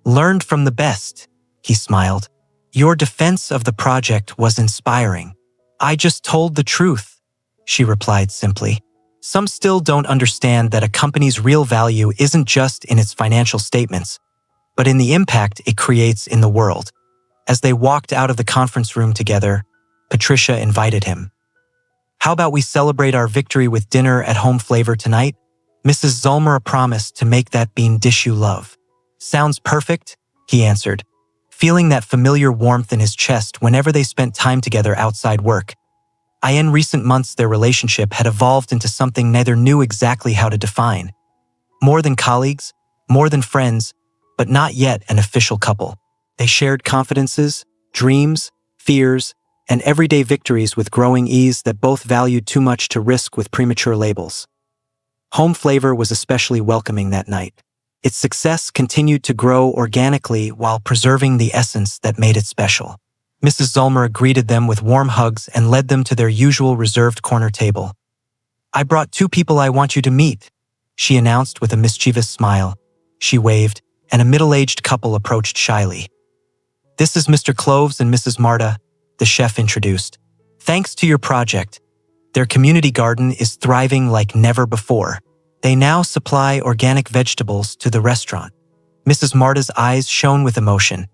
Learned from the best, he smiled. Your defense of the project was inspiring. I just told the truth, she replied simply. Some still don't understand that a company's real value isn't just in its financial statements, but in the impact it creates in the world. As they walked out of the conference room together, Patricia invited him. How about we celebrate our victory with dinner at Home Flavor tonight? Mrs. Zulmera promised to make that bean dish you love. Sounds perfect, he answered, feeling that familiar warmth in his chest whenever they spent time together outside work. In recent months, their relationship had evolved into something neither knew exactly how to define. More than colleagues, more than friends, but not yet an official couple. They shared confidences, dreams, fears, and everyday victories with growing ease that both valued too much to risk with premature labels. Home Flavor was especially welcoming that night. Its success continued to grow organically while preserving the essence that made it special. Mrs. Zulmera greeted them with warm hugs and led them to their usual reserved corner table. I brought 2 people I want you to meet, she announced with a mischievous smile. She waved, and a middle-aged couple approached shyly. This is Mr. Cloves and Mrs. Marta, the chef introduced. Thanks to your project, their community garden is thriving like never before. They now supply organic vegetables to the restaurant. Mrs. Marta's eyes shone with emotion.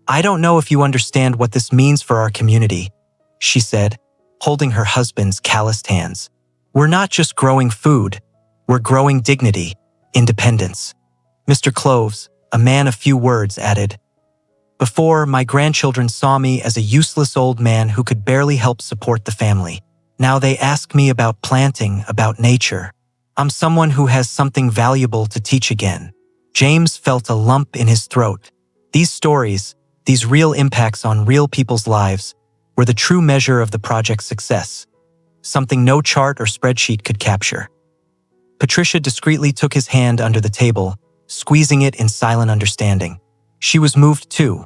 I don't know if you understand what this means for our community, she said, holding her husband's calloused hands. We're not just growing food, we're growing dignity, independence. Mr. Cloves, a man of few words, added, Before, my grandchildren saw me as a useless old man who could barely help support the family. Now they ask me about planting, about nature. I'm someone who has something valuable to teach again. James felt a lump in his throat. These stories, these real impacts on real people's lives, were the true measure of the project's success, something no chart or spreadsheet could capture. Patricia discreetly took his hand under the table, squeezing it in silent understanding. She was moved too.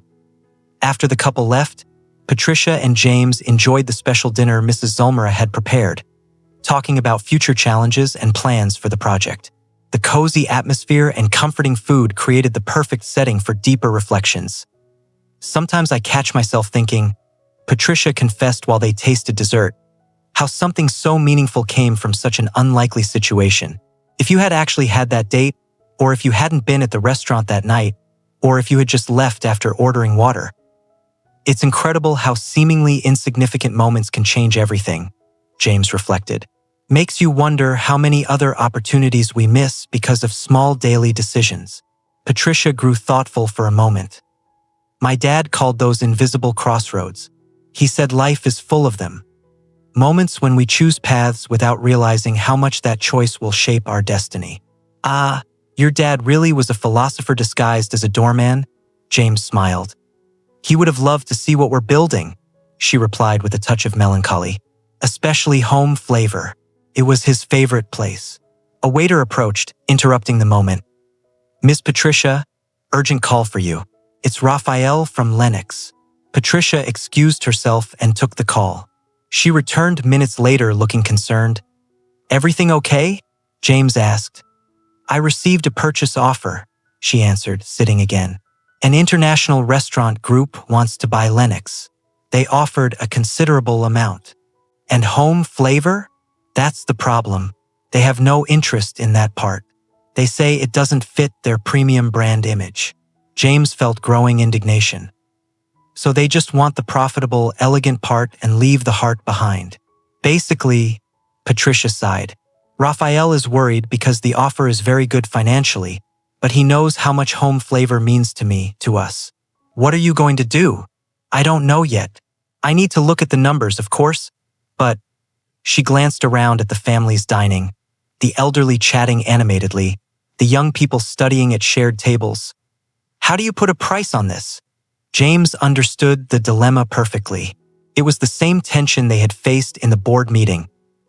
After the couple left, Patricia and James enjoyed the special dinner Mrs. Zulmera had prepared, talking about future challenges and plans for the project. The cozy atmosphere and comforting food created the perfect setting for deeper reflections. Sometimes I catch myself thinking, Patricia confessed while they tasted dessert, how something so meaningful came from such an unlikely situation. If you had actually had that date, or if you hadn't been at the restaurant that night, or if you had just left after ordering water. It's incredible how seemingly insignificant moments can change everything, James reflected. Makes you wonder how many other opportunities we miss because of small daily decisions. Patricia grew thoughtful for a moment. My dad called those invisible crossroads. He said life is full of them. Moments when we choose paths without realizing how much that choice will shape our destiny. Ah, your dad really was a philosopher disguised as a doorman? James smiled. He would have loved to see what we're building, she replied with a touch of melancholy. Especially home flavor. It was his favorite place. A waiter approached, interrupting the moment. Miss Patricia, urgent call for you. It's Raphael from Lennox. Patricia excused herself and took the call. She returned minutes later looking concerned. Everything okay? James asked. I received a purchase offer, she answered, sitting again. An international restaurant group wants to buy Lennox. They offered a considerable amount. And home flavor? That's the problem. They have no interest in that part. They say it doesn't fit their premium brand image. James felt growing indignation. So they just want the profitable, elegant part and leave the heart behind. Basically, Patricia sighed. Raphael is worried because the offer is very good financially, but he knows how much home flavor means to me, to us. What are you going to do? I don't know yet. I need to look at the numbers, of course, but… She glanced around at the family's dining, the elderly chatting animatedly, the young people studying at shared tables. How do you put a price on this? James understood the dilemma perfectly. It was the same tension they had faced in the board meeting,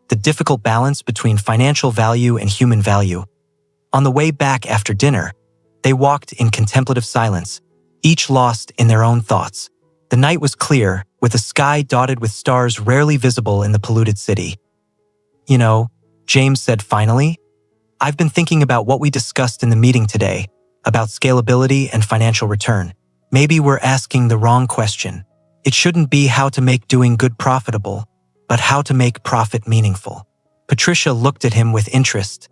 the difficult balance between financial value and human value. On the way back after dinner, they walked in contemplative silence, each lost in their own thoughts. The night was clear, with a sky dotted with stars rarely visible in the polluted city. You know, James said finally, I've been thinking about what we discussed in the meeting today, about scalability and financial return. Maybe we're asking the wrong question. It shouldn't be how to make doing good profitable, but how to make profit meaningful. Patricia looked at him with interest.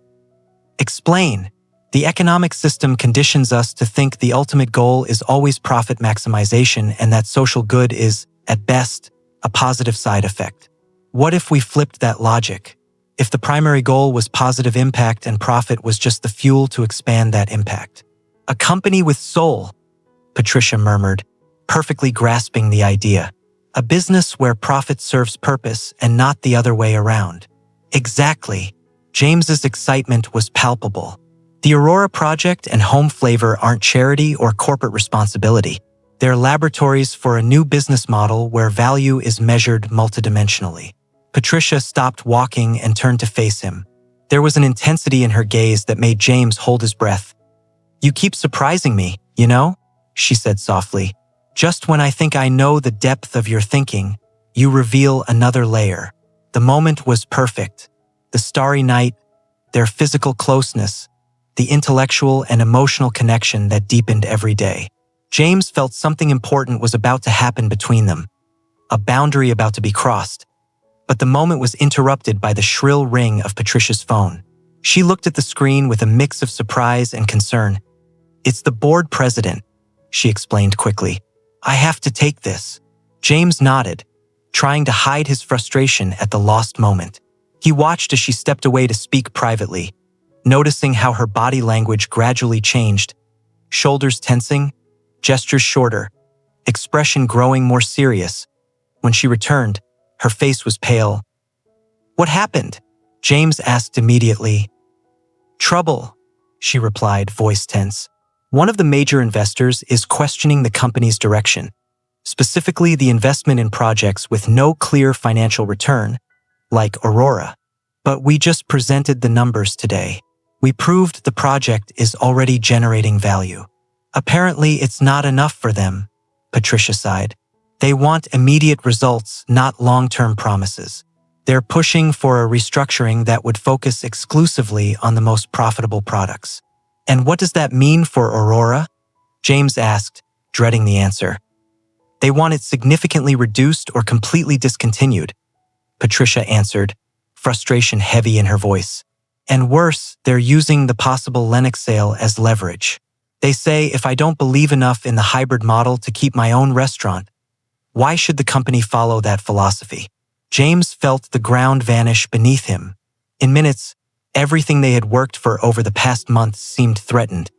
Explain. The economic system conditions us to think the ultimate goal is always profit maximization and that social good is, at best, a positive side effect. What if we flipped that logic? If the primary goal was positive impact and profit was just the fuel to expand that impact? A company with soul, Patricia murmured, perfectly grasping the idea. A business where profit serves purpose and not the other way around. Exactly. James's excitement was palpable. The Aurora Project and Home Flavor aren't charity or corporate responsibility. They're laboratories for a new business model where value is measured multidimensionally. Patricia stopped walking and turned to face him. There was an intensity in her gaze that made James hold his breath. You keep surprising me, you know? She said softly. Just when I think I know the depth of your thinking, you reveal another layer. The moment was perfect. The starry night, their physical closeness, the intellectual and emotional connection that deepened every day. James felt something important was about to happen between them, a boundary about to be crossed. But the moment was interrupted by the shrill ring of Patricia's phone. She looked at the screen with a mix of surprise and concern. It's the board president, she explained quickly. I have to take this. James nodded, trying to hide his frustration at the lost moment. He watched as she stepped away to speak privately, noticing how her body language gradually changed, shoulders tensing, gestures shorter, expression growing more serious. When she returned, her face was pale. What happened? James asked immediately. Trouble, she replied, voice tense. One of the major investors is questioning the company's direction, specifically the investment in projects with no clear financial return, like Aurora. But we just presented the numbers today. We proved the project is already generating value. Apparently, it's not enough for them, Patricia sighed. They want immediate results, not long-term promises. They're pushing for a restructuring that would focus exclusively on the most profitable products. And what does that mean for Aurora? James asked, dreading the answer. They want it significantly reduced or completely discontinued, Patricia answered, frustration heavy in her voice. And worse, they're using the possible Lennox sale as leverage. They say if I don't believe enough in the hybrid model to keep my own restaurant, why should the company follow that philosophy? James felt the ground vanish beneath him. In minutes, everything they had worked for over the past months seemed threatened.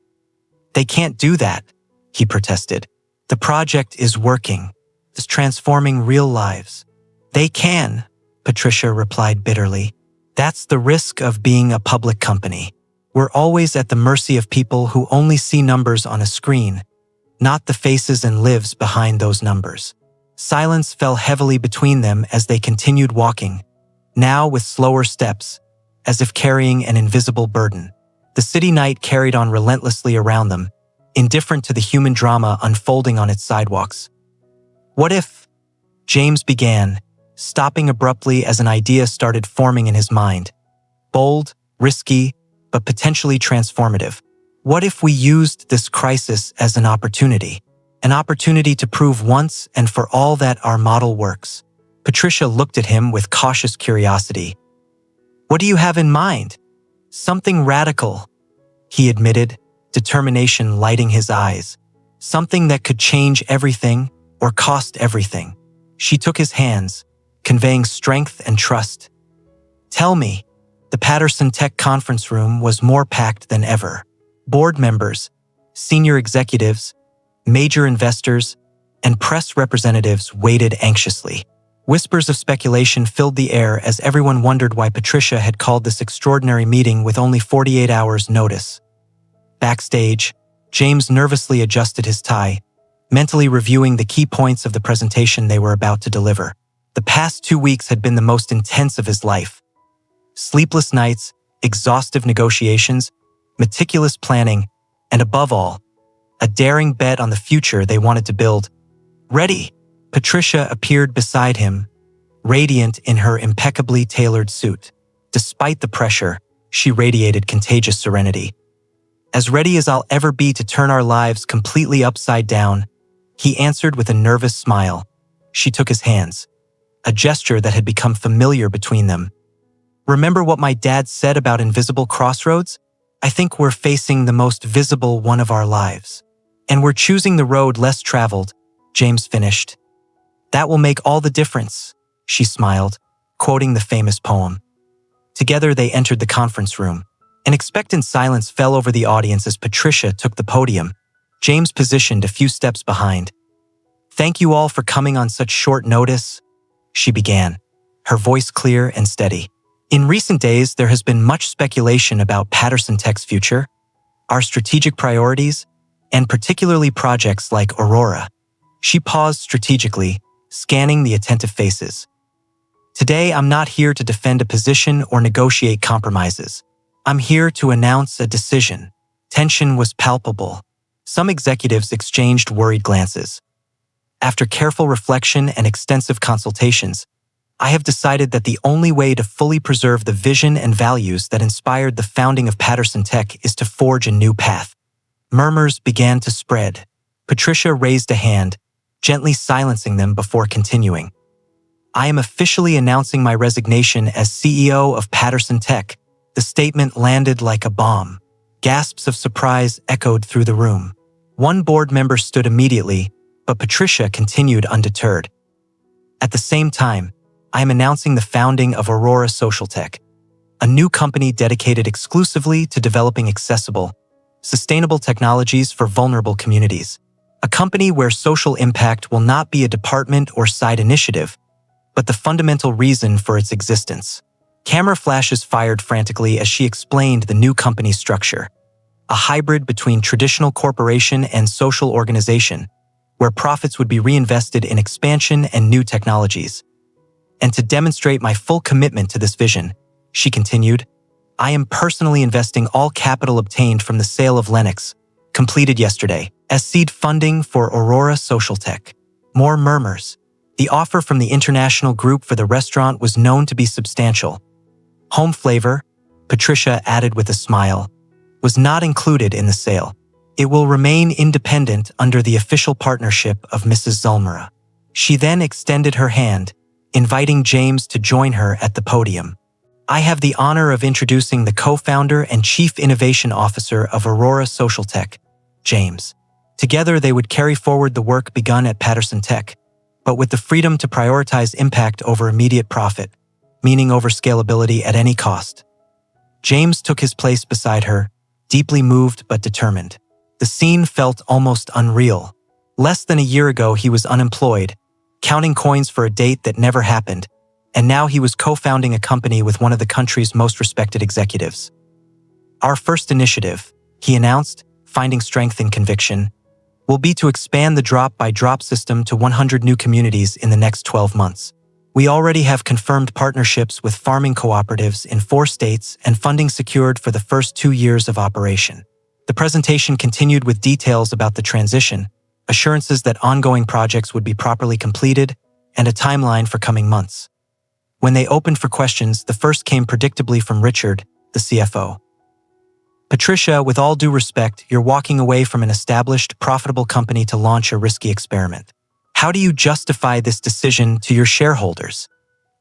They can't do that, he protested. The project is working. It's transforming real lives. They can, Patricia replied bitterly. That's the risk of being a public company. We're always at the mercy of people who only see numbers on a screen, not the faces and lives behind those numbers. Silence fell heavily between them as they continued walking, now with slower steps, as if carrying an invisible burden. The city night carried on relentlessly around them, indifferent to the human drama unfolding on its sidewalks. What if? James began, stopping abruptly as an idea started forming in his mind. Bold, risky, but potentially transformative. What if we used this crisis as an opportunity? An opportunity to prove once and for all that our model works. Patricia looked at him with cautious curiosity. What do you have in mind? Something radical, he admitted, determination lighting his eyes. Something that could change everything or cost everything. She took his hands, conveying strength and trust. Tell me. The Patterson Tech conference room was more packed than ever. Board members, senior executives, major investors, and press representatives waited anxiously. Whispers of speculation filled the air as everyone wondered why Patricia had called this extraordinary meeting with only 48 hours' notice. Backstage, James nervously adjusted his tie, mentally reviewing the key points of the presentation they were about to deliver. The past 2 weeks had been the most intense of his life. Sleepless nights, exhaustive negotiations, meticulous planning, and above all, a daring bet on the future they wanted to build. Ready, Patricia appeared beside him, radiant in her impeccably tailored suit. Despite the pressure, she radiated contagious serenity. As ready as I'll ever be to turn our lives completely upside down, he answered with a nervous smile. She took his hands, a gesture that had become familiar between them. Remember what my dad said about invisible crossroads? I think we're facing the most visible one of our lives. And we're choosing the road less traveled, James finished. That will make all the difference, she smiled, quoting the famous poem. Together they entered the conference room. An expectant silence fell over the audience as Patricia took the podium. James positioned a few steps behind. Thank you all for coming on such short notice, she began, her voice clear and steady. In recent days, there has been much speculation about Patterson Tech's future, our strategic priorities, and particularly projects like Aurora. She paused strategically, scanning the attentive faces. Today, I'm not here to defend a position or negotiate compromises. I'm here to announce a decision. Tension was palpable. Some executives exchanged worried glances. After careful reflection and extensive consultations, I have decided that the only way to fully preserve the vision and values that inspired the founding of Patterson Tech is to forge a new path. Murmurs began to spread. Patricia raised a hand, gently silencing them before continuing. I am officially announcing my resignation as CEO of Patterson Tech. The statement landed like a bomb. Gasps of surprise echoed through the room. One board member stood immediately, but Patricia continued undeterred. At the same time, I am announcing the founding of Aurora Social Tech, a new company dedicated exclusively to developing accessible, sustainable technologies for vulnerable communities. A company where social impact will not be a department or side initiative, but the fundamental reason for its existence. Camera flashes fired frantically as she explained the new company's structure, a hybrid between traditional corporation and social organization, where profits would be reinvested in expansion and new technologies. And to demonstrate my full commitment to this vision, she continued, I am personally investing all capital obtained from the sale of Lennox, completed yesterday, as seed funding for Aurora Social Tech. More murmurs. The offer from the international group for the restaurant was known to be substantial. Home flavor, Patricia added with a smile, was not included in the sale. It will remain independent under the official partnership of Mrs. Zulmera. She then extended her hand, inviting James to join her at the podium. I have the honor of introducing the co-founder and chief innovation officer of Aurora Social Tech, James. Together, they would carry forward the work begun at Patterson Tech, but with the freedom to prioritize impact over immediate profit, meaning over scalability at any cost. James took his place beside her, deeply moved but determined. The scene felt almost unreal. Less than a year ago, he was unemployed, counting coins for a date that never happened, and now he was co-founding a company with one of the country's most respected executives. Our first initiative, he announced, finding strength in conviction, will be to expand the drop-by-drop system to 100 new communities in the next 12 months. We already have confirmed partnerships with farming cooperatives in 4 states and funding secured for the first 2 years of operation. The presentation continued with details about the transition, assurances that ongoing projects would be properly completed, and a timeline for coming months. When they opened for questions, the first came predictably from Richard, the CFO. Patricia, with all due respect, you're walking away from an established, profitable company to launch a risky experiment. How do you justify this decision to your shareholders?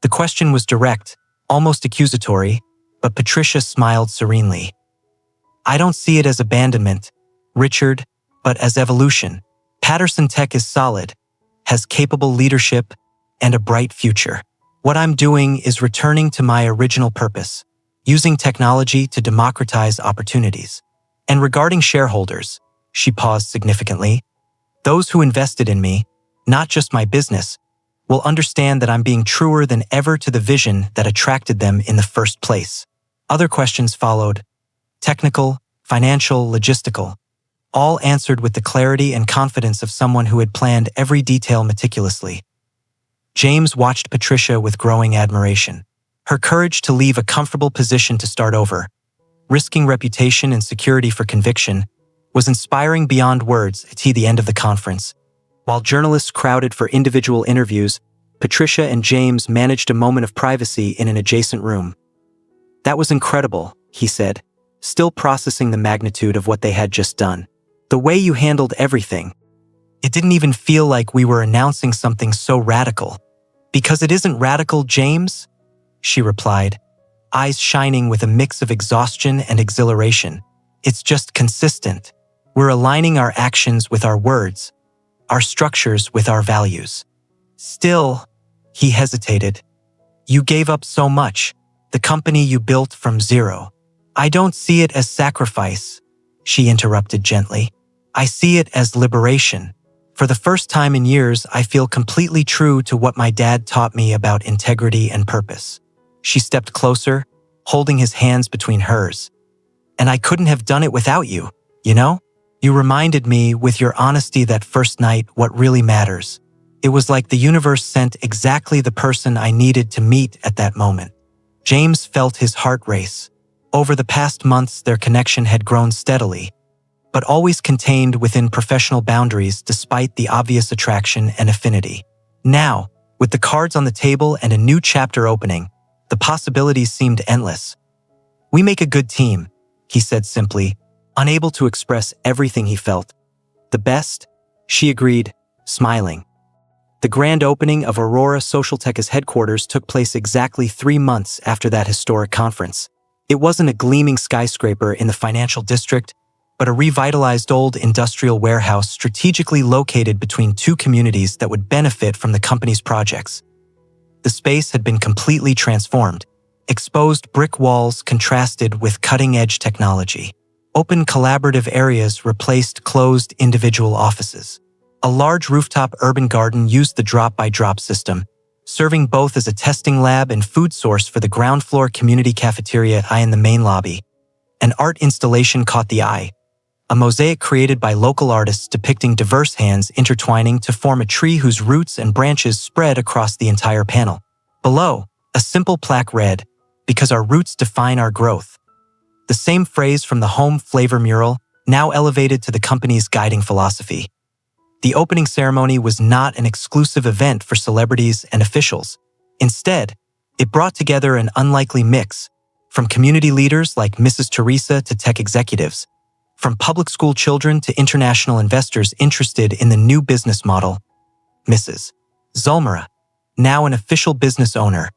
The question was direct, almost accusatory, but Patricia smiled serenely. I don't see it as abandonment, Richard, but as evolution. Patterson Tech is solid, has capable leadership, and a bright future. What I'm doing is returning to my original purpose, using technology to democratize opportunities. And regarding shareholders, she paused significantly, those who invested in me, not just my business, will understand that I'm being truer than ever to the vision that attracted them in the first place. Other questions followed, technical, financial, logistical, all answered with the clarity and confidence of someone who had planned every detail meticulously. James watched Patricia with growing admiration. Her courage to leave a comfortable position to start over, risking reputation and security for conviction, was inspiring beyond words at the end of the conference. While journalists crowded for individual interviews, Patricia and James managed a moment of privacy in an adjacent room. That was incredible, he said, still processing the magnitude of what they had just done. The way you handled everything. It didn't even feel like we were announcing something so radical. Because it isn't radical, James? She replied, eyes shining with a mix of exhaustion and exhilaration. It's just consistent. We're aligning our actions with our words, our structures with our values. Still, he hesitated. You gave up so much, the company you built from zero. I don't see it as sacrifice, she interrupted gently. I see it as liberation. For the first time in years, I feel completely true to what my dad taught me about integrity and purpose. She stepped closer, holding his hands between hers. And I couldn't have done it without you, you know? You reminded me with your honesty that first night what really matters. It was like the universe sent exactly the person I needed to meet at that moment. James felt his heart race. Over the past months, their connection had grown steadily, but always contained within professional boundaries despite the obvious attraction and affinity. Now, with the cards on the table and a new chapter opening, the possibilities seemed endless. We make a good team, he said simply, unable to express everything he felt. The best? She agreed, smiling. The grand opening of Aurora Social Tech's headquarters took place exactly 3 months after that historic conference. It wasn't a gleaming skyscraper in the financial district, but a revitalized old industrial warehouse strategically located between 2 communities that would benefit from the company's projects. The space had been completely transformed. Exposed brick walls contrasted with cutting-edge technology. Open collaborative areas replaced closed individual offices. A large rooftop urban garden used the drop-by-drop system, serving both as a testing lab and food source for the ground floor community cafeteria in the main lobby. An art installation caught the eye, a mosaic created by local artists depicting diverse hands intertwining to form a tree whose roots and branches spread across the entire panel. Below, a simple plaque read, "Because our roots define our growth." the same phrase from the home flavor mural, now elevated to the company's guiding philosophy. The opening ceremony was not an exclusive event for celebrities and officials. Instead, it brought together an unlikely mix, from community leaders like Mrs. Teresa to tech executives, from public school children to international investors interested in the new business model. Mrs. Zulmara, now an official business owner,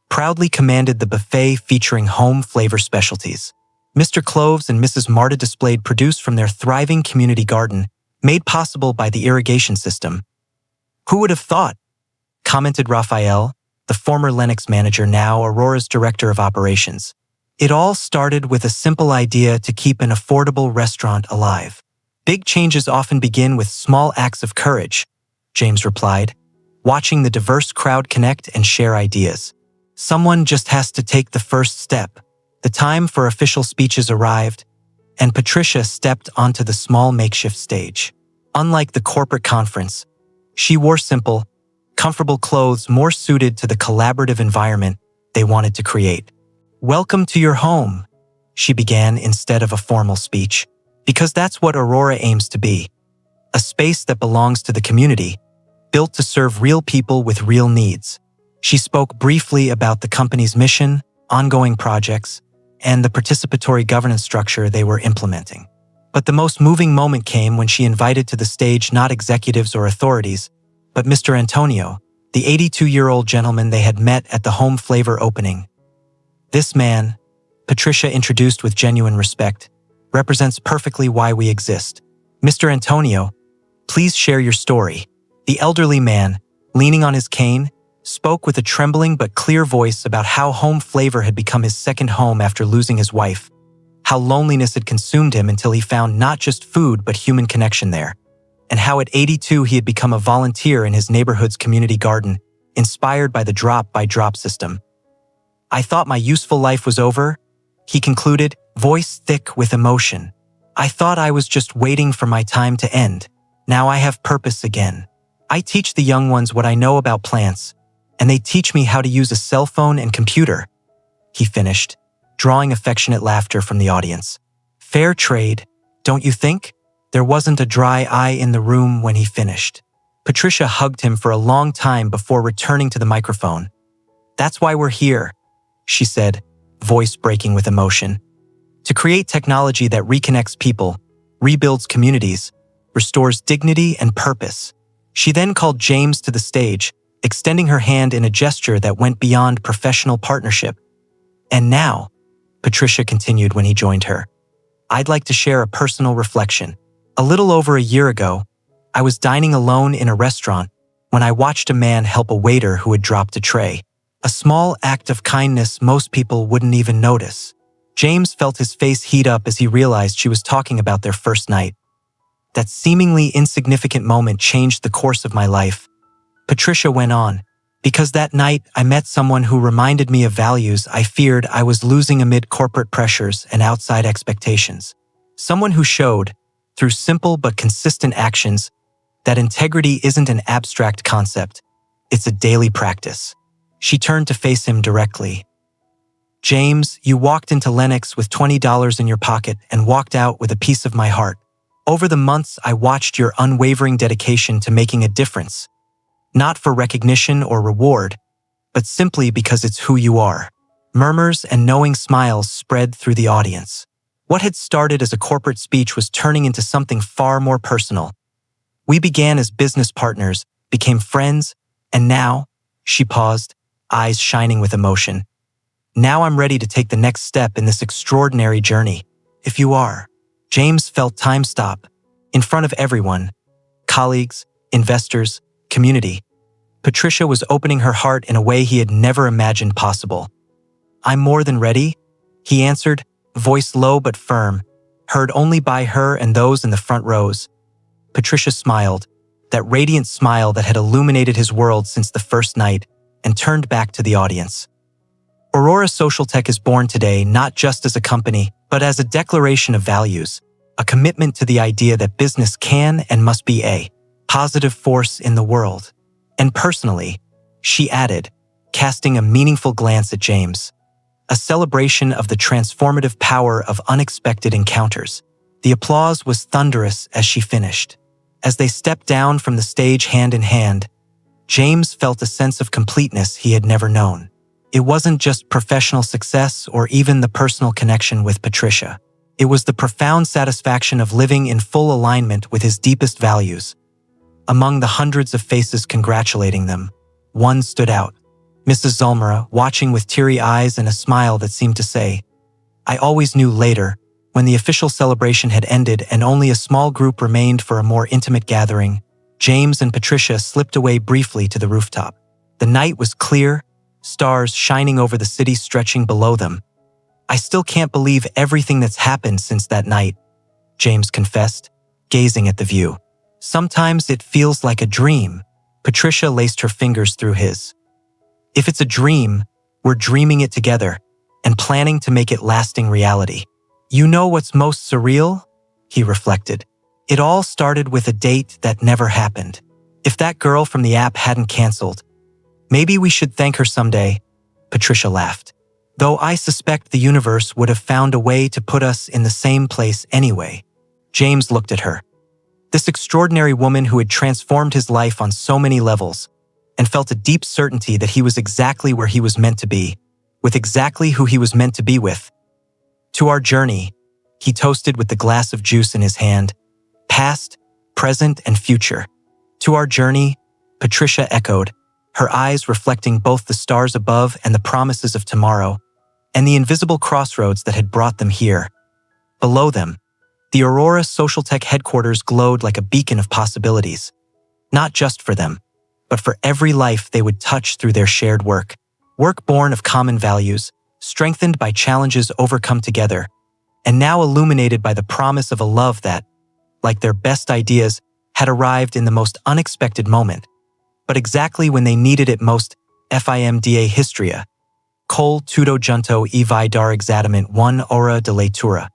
proudly commanded the buffet featuring home flavor specialties. Mr. Cloves and Mrs. Marta displayed produce from their thriving community garden, made possible by the irrigation system. "Who would have thought?" commented Raphael, the former Lennox manager, now Aurora's director of operations. "It all started with a simple idea to keep an affordable restaurant alive. Big changes often begin with small acts of courage," James replied, watching the diverse crowd connect and share ideas. "Someone just has to take the first step." The time for official speeches arrived, and Patricia stepped onto the small makeshift stage. Unlike the corporate conference, she wore simple, comfortable clothes more suited to the collaborative environment they wanted to create. "Welcome to your home," she began instead of a formal speech, because that's what Aurora aims to be. A space that belongs to the community, built to serve real people with real needs. She spoke briefly about the company's mission, ongoing projects, and the participatory governance structure they were implementing. But the most moving moment came when she invited to the stage not executives or authorities, but Mr. Antonio, the 82-year-old gentleman they had met at the home flavor opening. "This man," Patricia introduced with genuine respect, "represents perfectly why we exist. Mr. Antonio, please share your story." The elderly man, leaning on his cane, spoke with a trembling but clear voice about how home flavor had become his second home after losing his wife, how loneliness had consumed him until he found not just food but human connection there, and how at 82 he had become a volunteer in his neighborhood's community garden, inspired by the drop-by-drop system. "I thought my useful life was over," he concluded, voice thick with emotion. "I thought I was just waiting for my time to end. Now I have purpose again. I teach the young ones what I know about plants, and they teach me how to use a cell phone and computer," he finished, drawing affectionate laughter from the audience. "Fair trade, don't you think?" There wasn't a dry eye in the room when he finished. Patricia hugged him for a long time before returning to the microphone. "That's why we're here," she said, voice breaking with emotion. "To create technology that reconnects people, rebuilds communities, restores dignity and purpose." She then called James to the stage, extending her hand in a gesture that went beyond professional partnership. "And now," Patricia continued when he joined her, "I'd like to share a personal reflection. A little over a year ago, I was dining alone in a restaurant when I watched a man help a waiter who had dropped a tray. A small act of kindness most people wouldn't even notice." James felt his face heat up as he realized she was talking about their first night. "That seemingly insignificant moment changed the course of my life," Patricia went on, "because that night I met someone who reminded me of values I feared I was losing amid corporate pressures and outside expectations. Someone who showed, through simple but consistent actions, that integrity isn't an abstract concept, it's a daily practice." She turned to face him directly. "James, you walked into Lennox with $20 in your pocket and walked out with a piece of my heart. Over the months, I watched your unwavering dedication to making a difference, not for recognition or reward, but simply because it's who you are." Murmurs and knowing smiles spread through the audience. What had started as a corporate speech was turning into something far more personal. "We began as business partners, became friends, and now," she paused, eyes shining with emotion, "now I'm ready to take the next step in this extraordinary journey. If you are." James felt time stop, in front of everyone, colleagues, investors, community. Patricia was opening her heart in a way he had never imagined possible. "I'm more than ready," he answered, voice low but firm, heard only by her and those in the front rows. Patricia smiled, that radiant smile that had illuminated his world since the first night, and turned back to the audience. Aurora Social Tech is born today not just as a company, but as a declaration of values, a commitment to the idea that business can and must be a positive force in the world. And personally, she added, casting a meaningful glance at James, a celebration of the transformative power of unexpected encounters. The applause was thunderous as she finished. As they stepped down from the stage hand in hand, James felt a sense of completeness he had never known. It wasn't just professional success or even the personal connection with Patricia. It was the profound satisfaction of living in full alignment with his deepest values. Among the hundreds of faces congratulating them, one stood out. Mrs. Zulmara, watching with teary eyes and a smile that seemed to say, "I always knew." Later, when the official celebration had ended and only a small group remained for a more intimate gathering, James and Patricia slipped away briefly to the rooftop. The night was clear, stars shining over the city stretching below them. "I still can't believe everything that's happened since that night," James confessed, gazing at the view. "Sometimes it feels like a dream." Patricia laced her fingers through his. "If it's a dream, we're dreaming it together and planning to make it lasting reality." "You know what's most surreal?" he reflected. "It all started with a date that never happened. If that girl from the app hadn't canceled, maybe we should thank her someday." Patricia laughed. "Though I suspect the universe would have found a way to put us in the same place anyway." James looked at her. This extraordinary woman who had transformed his life on so many levels, and felt a deep certainty that he was exactly where he was meant to be, with exactly who he was meant to be with. "To our journey," he toasted with the glass of juice in his hand. "Past, present, and future." "To our journey," Patricia echoed, her eyes reflecting both the stars above and the promises of tomorrow, and the invisible crossroads that had brought them here. Below them, the Aurora Social Tech headquarters glowed like a beacon of possibilities, not just for them, but for every life they would touch through their shared work. Work born of common values, strengthened by challenges overcome together, and now illuminated by the promise of a love that, like their best ideas, had arrived in the most unexpected moment, but exactly when they needed it most. FIMDA Histria. Col tutto junto e vi dar exatamente 1 ora de leitura.